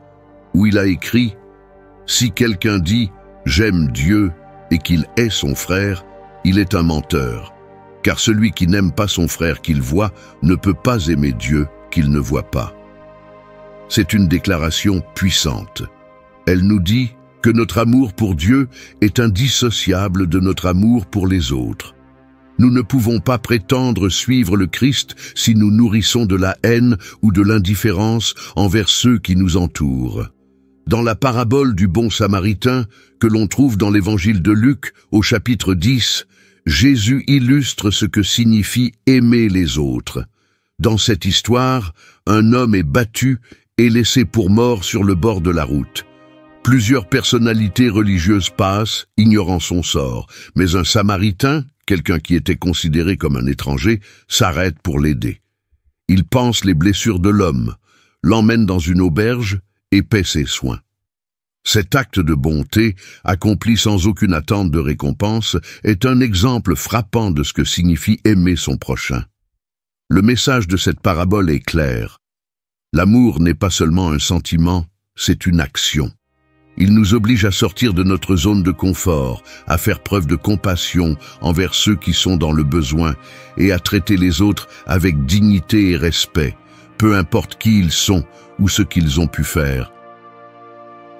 A: où il a écrit: « Si quelqu'un dit « J'aime Dieu » et qu'il hait son frère, il est un menteur, car celui qui n'aime pas son frère qu'il voit ne peut pas aimer Dieu qu'il ne voit pas. » C'est une déclaration puissante. Elle nous dit que notre amour pour Dieu est indissociable de notre amour pour les autres. Nous ne pouvons pas prétendre suivre le Christ si nous nourrissons de la haine ou de l'indifférence envers ceux qui nous entourent. Dans la parabole du bon Samaritain, que l'on trouve dans l'évangile de Luc, au chapitre 10, Jésus illustre ce que signifie aimer les autres. Dans cette histoire, un homme est battu et laissé pour mort sur le bord de la route. Plusieurs personnalités religieuses passent, ignorant son sort, mais un Samaritain, quelqu'un qui était considéré comme un étranger, s'arrête pour l'aider. Il panse les blessures de l'homme, l'emmène dans une auberge et paie ses soins. Cet acte de bonté, accompli sans aucune attente de récompense, est un exemple frappant de ce que signifie aimer son prochain. Le message de cette parabole est clair. L'amour n'est pas seulement un sentiment, c'est une action. Il nous oblige à sortir de notre zone de confort, à faire preuve de compassion envers ceux qui sont dans le besoin et à traiter les autres avec dignité et respect, peu importe qui ils sont ou ce qu'ils ont pu faire.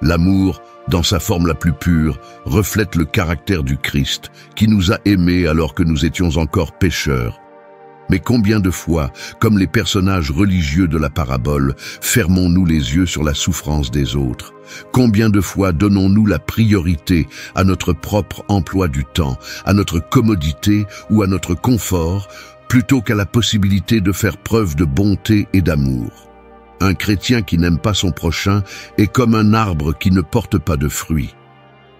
A: L'amour, dans sa forme la plus pure, reflète le caractère du Christ, qui nous a aimés alors que nous étions encore pécheurs. Mais combien de fois, comme les personnages religieux de la parabole, fermons-nous les yeux sur la souffrance des autres? Combien de fois donnons-nous la priorité à notre propre emploi du temps, à notre commodité ou à notre confort, plutôt qu'à la possibilité de faire preuve de bonté et d'amour? Un chrétien qui n'aime pas son prochain est comme un arbre qui ne porte pas de fruits.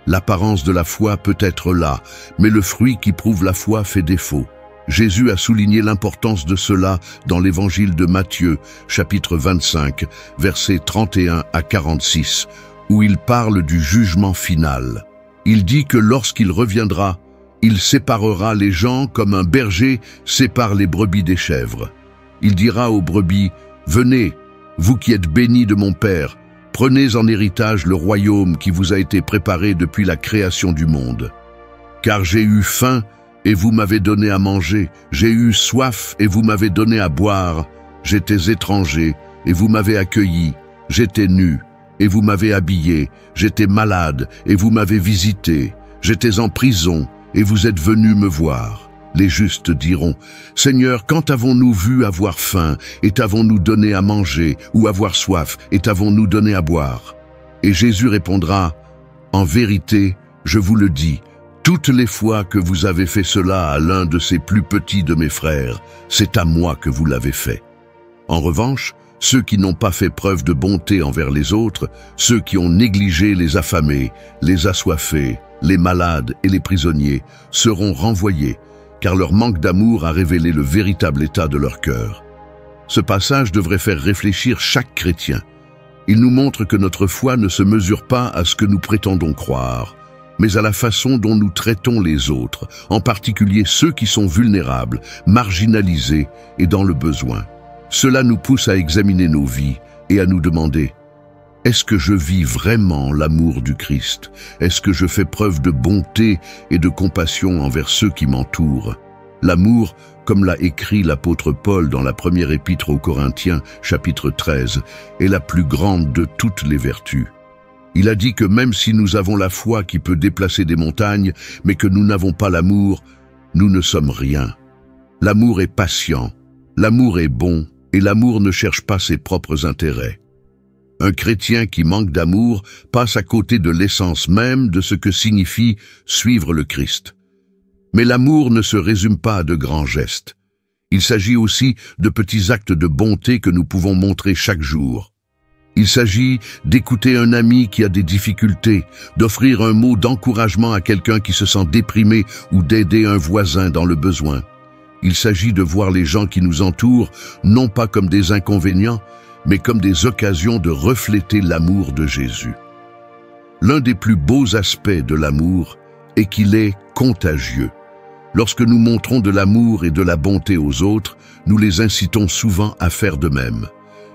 A: L'apparence de la foi peut être là, mais le fruit qui prouve la foi fait défaut. Jésus a souligné l'importance de cela dans l'évangile de Matthieu, chapitre 25, versets 31 à 46, où il parle du jugement final. Il dit que lorsqu'il reviendra, il séparera les gens comme un berger sépare les brebis des chèvres. Il dira aux brebis, « Venez, vous qui êtes bénis de mon Père, prenez en héritage le royaume qui vous a été préparé depuis la création du monde. Car j'ai eu faim, et vous m'avez donné à manger, j'ai eu soif et vous m'avez donné à boire, j'étais étranger et vous m'avez accueilli, j'étais nu et vous m'avez habillé, j'étais malade et vous m'avez visité, j'étais en prison et vous êtes venus me voir. Les justes diront, Seigneur, quand avons-nous vu avoir faim et t'avons-nous donné à manger, ou avoir soif et t'avons-nous donné à boire? Et Jésus répondra, En vérité, je vous le dis, toutes les fois que vous avez fait cela à l'un de ces plus petits de mes frères, c'est à moi que vous l'avez fait. En revanche, ceux qui n'ont pas fait preuve de bonté envers les autres, ceux qui ont négligé les affamés, les assoiffés, les malades et les prisonniers, seront renvoyés, car leur manque d'amour a révélé le véritable état de leur cœur. Ce passage devrait faire réfléchir chaque chrétien. Il nous montre que notre foi ne se mesure pas à ce que nous prétendons croire, mais à la façon dont nous traitons les autres, en particulier ceux qui sont vulnérables, marginalisés et dans le besoin. Cela nous pousse à examiner nos vies et à nous demander, est-ce que je vis vraiment l'amour du Christ? Est-ce que je fais preuve de bonté et de compassion envers ceux qui m'entourent? L'amour, comme l'a écrit l'apôtre Paul dans la première épître aux Corinthiens, chapitre 13, est la plus grande de toutes les vertus. Il a dit que même si nous avons la foi qui peut déplacer des montagnes, mais que nous n'avons pas l'amour, nous ne sommes rien. L'amour est patient, l'amour est bon, et l'amour ne cherche pas ses propres intérêts. Un chrétien qui manque d'amour passe à côté de l'essence même de ce que signifie suivre le Christ. Mais l'amour ne se résume pas à de grands gestes. Il s'agit aussi de petits actes de bonté que nous pouvons montrer chaque jour. Il s'agit d'écouter un ami qui a des difficultés, d'offrir un mot d'encouragement à quelqu'un qui se sent déprimé ou d'aider un voisin dans le besoin. Il s'agit de voir les gens qui nous entourent non pas comme des inconvénients, mais comme des occasions de refléter l'amour de Jésus. L'un des plus beaux aspects de l'amour est qu'il est contagieux. Lorsque nous montrons de l'amour et de la bonté aux autres, nous les incitons souvent à faire de même.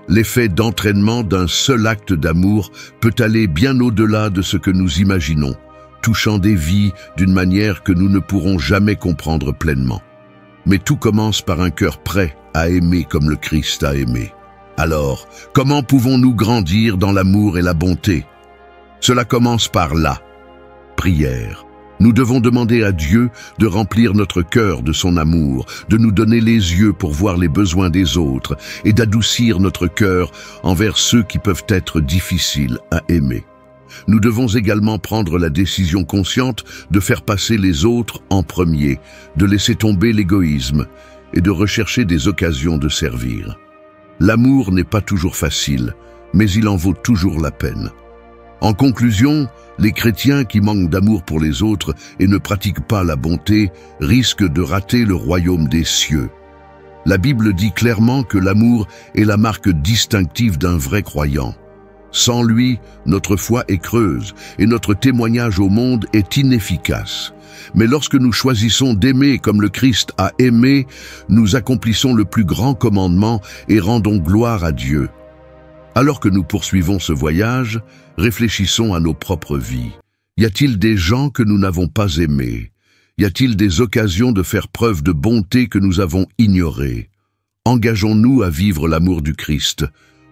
A: L'effet d'entraînement d'un seul acte d'amour peut aller bien au-delà de ce que nous imaginons, touchant des vies d'une manière que nous ne pourrons jamais comprendre pleinement. Mais tout commence par un cœur prêt à aimer comme le Christ a aimé. Alors, comment pouvons-nous grandir dans l'amour et la bonté? Cela commence par la prière. Nous devons demander à Dieu de remplir notre cœur de son amour, de nous donner les yeux pour voir les besoins des autres et d'adoucir notre cœur envers ceux qui peuvent être difficiles à aimer. Nous devons également prendre la décision consciente de faire passer les autres en premier, de laisser tomber l'égoïsme et de rechercher des occasions de servir. L'amour n'est pas toujours facile, mais il en vaut toujours la peine. En conclusion, les chrétiens qui manquent d'amour pour les autres et ne pratiquent pas la bonté risquent de rater le royaume des cieux. La Bible dit clairement que l'amour est la marque distinctive d'un vrai croyant. Sans lui, notre foi est creuse et notre témoignage au monde est inefficace. Mais lorsque nous choisissons d'aimer comme le Christ a aimé, nous accomplissons le plus grand commandement et rendons gloire à Dieu. Alors que nous poursuivons ce voyage, réfléchissons à nos propres vies. Y a-t-il des gens que nous n'avons pas aimés? Y a-t-il des occasions de faire preuve de bonté que nous avons ignorées? Engageons-nous à vivre l'amour du Christ,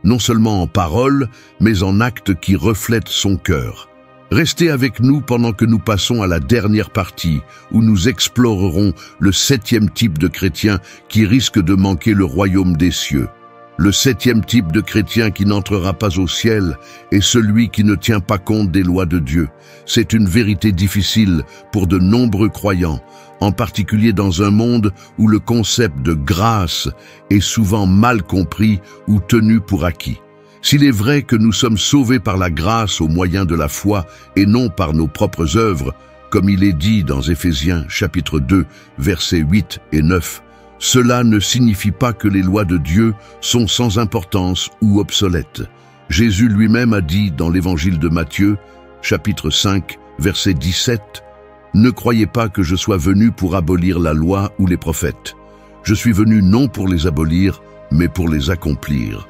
A: non seulement en parole, mais en actes qui reflètent son cœur. Restez avec nous pendant que nous passons à la dernière partie, où nous explorerons le 7e type de chrétien qui risque de manquer le royaume des cieux. Le 7e type de chrétien qui n'entrera pas au ciel est celui qui ne tient pas compte des lois de Dieu. C'est une vérité difficile pour de nombreux croyants, en particulier dans un monde où le concept de grâce est souvent mal compris ou tenu pour acquis. S'il est vrai que nous sommes sauvés par la grâce au moyen de la foi et non par nos propres œuvres, comme il est dit dans Éphésiens chapitre 2, versets 8 et 9, cela ne signifie pas que les lois de Dieu sont sans importance ou obsolètes. Jésus lui-même a dit dans l'évangile de Matthieu, chapitre 5, verset 17, « Ne croyez pas que je sois venu pour abolir la loi ou les prophètes. Je suis venu non pour les abolir, mais pour les accomplir. »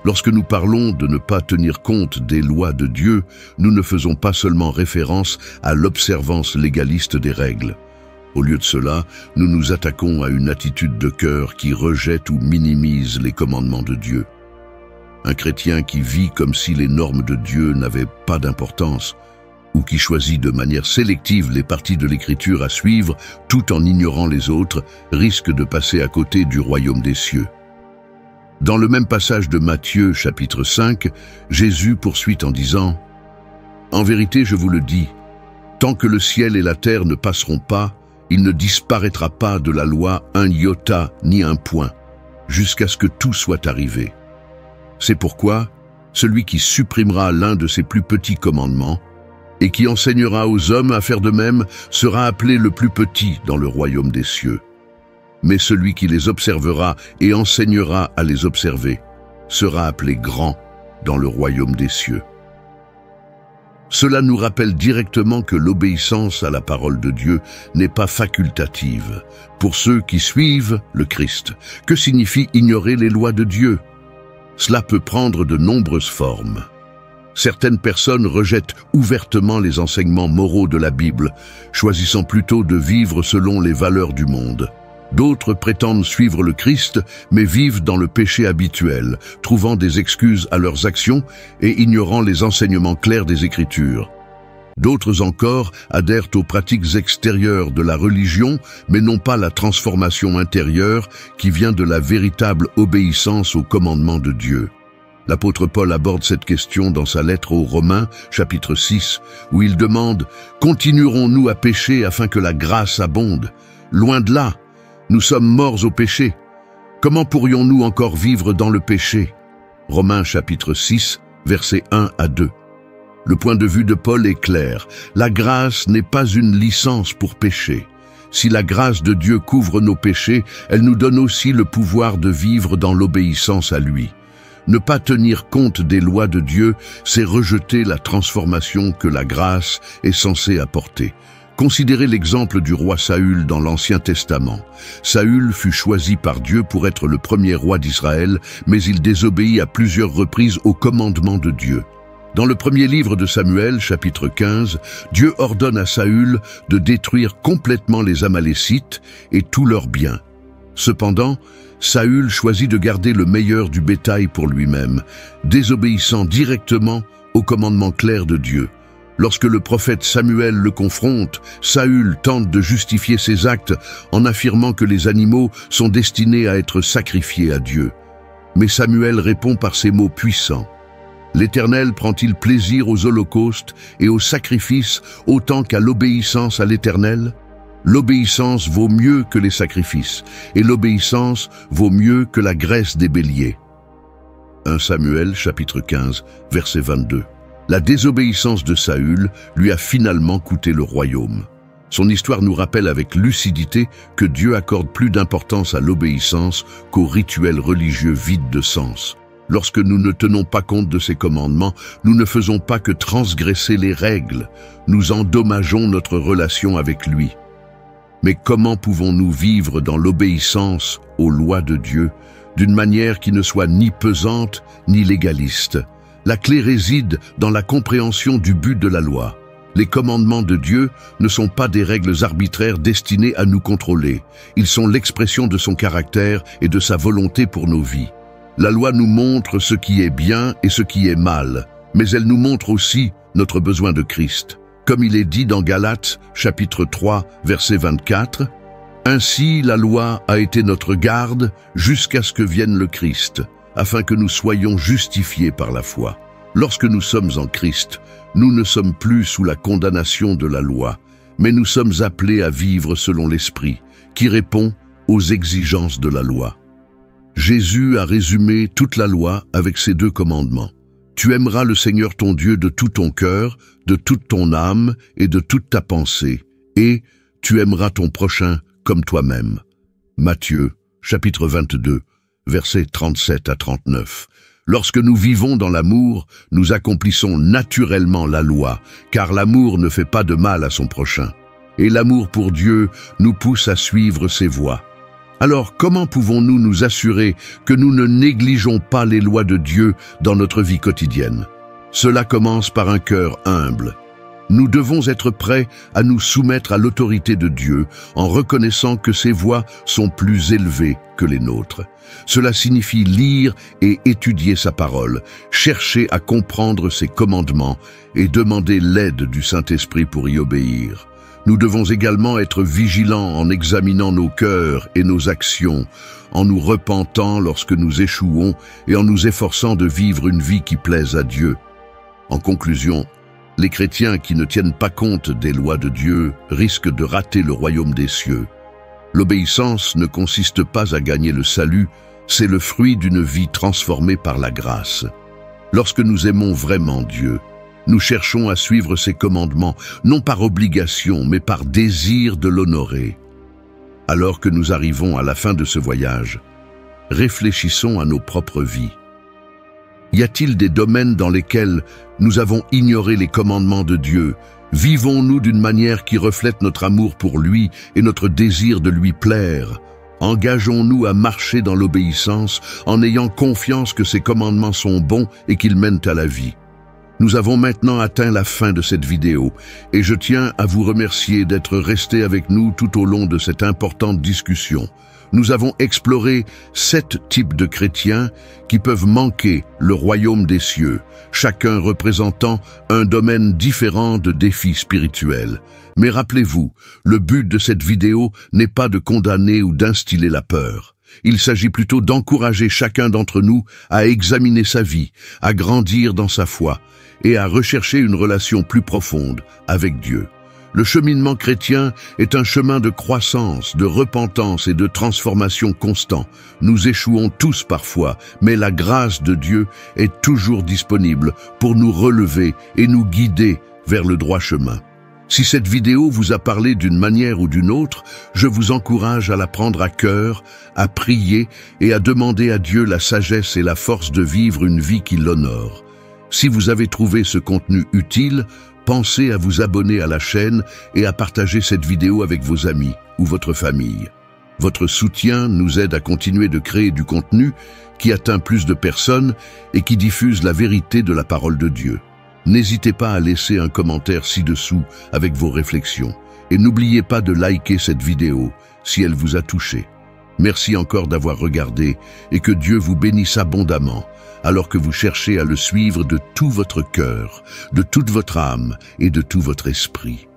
A: Lorsque nous parlons de ne pas tenir compte des lois de Dieu, nous ne faisons pas seulement référence à l'observance légaliste des règles. Au lieu de cela, nous nous attaquons à une attitude de cœur qui rejette ou minimise les commandements de Dieu. Un chrétien qui vit comme si les normes de Dieu n'avaient pas d'importance, ou qui choisit de manière sélective les parties de l'Écriture à suivre tout en ignorant les autres, risque de passer à côté du royaume des cieux. Dans le même passage de Matthieu, chapitre 5, Jésus poursuit en disant « En vérité, je vous le dis, tant que le ciel et la terre ne passeront pas, il ne disparaîtra pas de la loi un iota ni un point, jusqu'à ce que tout soit arrivé. C'est pourquoi, celui qui supprimera l'un de ses plus petits commandements, et qui enseignera aux hommes à faire de même, sera appelé le plus petit dans le royaume des cieux. Mais celui qui les observera et enseignera à les observer sera appelé grand dans le royaume des cieux. » Cela nous rappelle directement que l'obéissance à la parole de Dieu n'est pas facultative pour ceux qui suivent le Christ. Que signifie ignorer les lois de Dieu? Cela peut prendre de nombreuses formes. Certaines personnes rejettent ouvertement les enseignements moraux de la Bible, choisissant plutôt de vivre selon les valeurs du monde. D'autres prétendent suivre le Christ, mais vivent dans le péché habituel, trouvant des excuses à leurs actions et ignorant les enseignements clairs des Écritures. D'autres encore adhèrent aux pratiques extérieures de la religion, mais n'ont pas la transformation intérieure qui vient de la véritable obéissance aux commandements de Dieu. L'apôtre Paul aborde cette question dans sa lettre aux Romains, chapitre 6, où il demande « Continuerons-nous à pécher afin que la grâce abonde ? Loin de là, nous sommes morts au péché. Comment pourrions-nous encore vivre dans le péché ?» Romains chapitre 6, versets 1 à 2. Le point de vue de Paul est clair. La grâce n'est pas une licence pour pécher. Si la grâce de Dieu couvre nos péchés, elle nous donne aussi le pouvoir de vivre dans l'obéissance à lui. Ne pas tenir compte des lois de Dieu, c'est rejeter la transformation que la grâce est censée apporter. Considérez l'exemple du roi Saül dans l'Ancien Testament. Saül fut choisi par Dieu pour être le premier roi d'Israël, mais il désobéit à plusieurs reprises au commandement de Dieu. Dans le premier livre de Samuel, chapitre 15, Dieu ordonne à Saül de détruire complètement les Amalécites et tous leurs biens. Cependant, Saül choisit de garder le meilleur du bétail pour lui-même, désobéissant directement au commandement clair de Dieu. Lorsque le prophète Samuel le confronte, Saül tente de justifier ses actes en affirmant que les animaux sont destinés à être sacrifiés à Dieu. Mais Samuel répond par ces mots puissants. L'Éternel prend-il plaisir aux holocaustes et aux sacrifices autant qu'à l'obéissance à l'Éternel? L'obéissance vaut mieux que les sacrifices, et l'obéissance vaut mieux que la graisse des béliers. 1 Samuel, chapitre 15, verset 22. La désobéissance de Saül lui a finalement coûté le royaume. Son histoire nous rappelle avec lucidité que Dieu accorde plus d'importance à l'obéissance qu'aux rituels religieux vides de sens. Lorsque nous ne tenons pas compte de ces commandements, nous ne faisons pas que transgresser les règles, nous endommageons notre relation avec lui. Mais comment pouvons-nous vivre dans l'obéissance aux lois de Dieu d'une manière qui ne soit ni pesante ni légaliste? La clé réside dans la compréhension du but de la loi. Les commandements de Dieu ne sont pas des règles arbitraires destinées à nous contrôler. Ils sont l'expression de son caractère et de sa volonté pour nos vies. La loi nous montre ce qui est bien et ce qui est mal, mais elle nous montre aussi notre besoin de Christ. Comme il est dit dans Galates, chapitre 3, verset 24, « Ainsi la loi a été notre garde jusqu'à ce que vienne le Christ, afin que nous soyons justifiés par la foi. » Lorsque nous sommes en Christ, nous ne sommes plus sous la condamnation de la loi, mais nous sommes appelés à vivre selon l'Esprit, qui répond aux exigences de la loi. Jésus a résumé toute la loi avec ces 2 commandements. Tu aimeras le Seigneur ton Dieu de tout ton cœur, de toute ton âme et de toute ta pensée, et tu aimeras ton prochain comme toi-même. Matthieu, chapitre 22, versets 37 à 39. Lorsque nous vivons dans l'amour, nous accomplissons naturellement la loi, car l'amour ne fait pas de mal à son prochain. Et l'amour pour Dieu nous pousse à suivre ses voies. Alors, comment pouvons-nous nous assurer que nous ne négligeons pas les lois de Dieu dans notre vie quotidienne? Cela commence par un cœur humble. Nous devons être prêts à nous soumettre à l'autorité de Dieu en reconnaissant que ses voies sont plus élevées que les nôtres. Cela signifie lire et étudier sa parole, chercher à comprendre ses commandements et demander l'aide du Saint-Esprit pour y obéir. Nous devons également être vigilants en examinant nos cœurs et nos actions, en nous repentant lorsque nous échouons et en nous efforçant de vivre une vie qui plaise à Dieu. En conclusion, les chrétiens qui ne tiennent pas compte des lois de Dieu risquent de rater le royaume des cieux. L'obéissance ne consiste pas à gagner le salut, c'est le fruit d'une vie transformée par la grâce. Lorsque nous aimons vraiment Dieu, nous cherchons à suivre ses commandements, non par obligation, mais par désir de l'honorer. Alors que nous arrivons à la fin de ce voyage, réfléchissons à nos propres vies. Y a-t-il des domaines dans lesquels nous avons ignoré les commandements de Dieu? Vivons-nous d'une manière qui reflète notre amour pour lui et notre désir de lui plaire? Engageons-nous à marcher dans l'obéissance en ayant confiance que ses commandements sont bons et qu'ils mènent à la vie? Nous avons maintenant atteint la fin de cette vidéo et je tiens à vous remercier d'être restés avec nous tout au long de cette importante discussion. Nous avons exploré 7 types de chrétiens qui peuvent manquer le royaume des cieux, chacun représentant un domaine différent de défis spirituels. Mais rappelez-vous, le but de cette vidéo n'est pas de condamner ou d'instiller la peur. Il s'agit plutôt d'encourager chacun d'entre nous à examiner sa vie, à grandir dans sa foi et à rechercher une relation plus profonde avec Dieu. Le cheminement chrétien est un chemin de croissance, de repentance et de transformation constant. Nous échouons tous parfois, mais la grâce de Dieu est toujours disponible pour nous relever et nous guider vers le droit chemin. Si cette vidéo vous a parlé d'une manière ou d'une autre, je vous encourage à la prendre à cœur, à prier et à demander à Dieu la sagesse et la force de vivre une vie qui l'honore. Si vous avez trouvé ce contenu utile, pensez à vous abonner à la chaîne et à partager cette vidéo avec vos amis ou votre famille. Votre soutien nous aide à continuer de créer du contenu qui atteint plus de personnes et qui diffuse la vérité de la parole de Dieu. N'hésitez pas à laisser un commentaire ci-dessous avec vos réflexions. Et n'oubliez pas de liker cette vidéo si elle vous a touché. Merci encore d'avoir regardé et que Dieu vous bénisse abondamment alors que vous cherchez à le suivre de tout votre cœur, de toute votre âme et de tout votre esprit.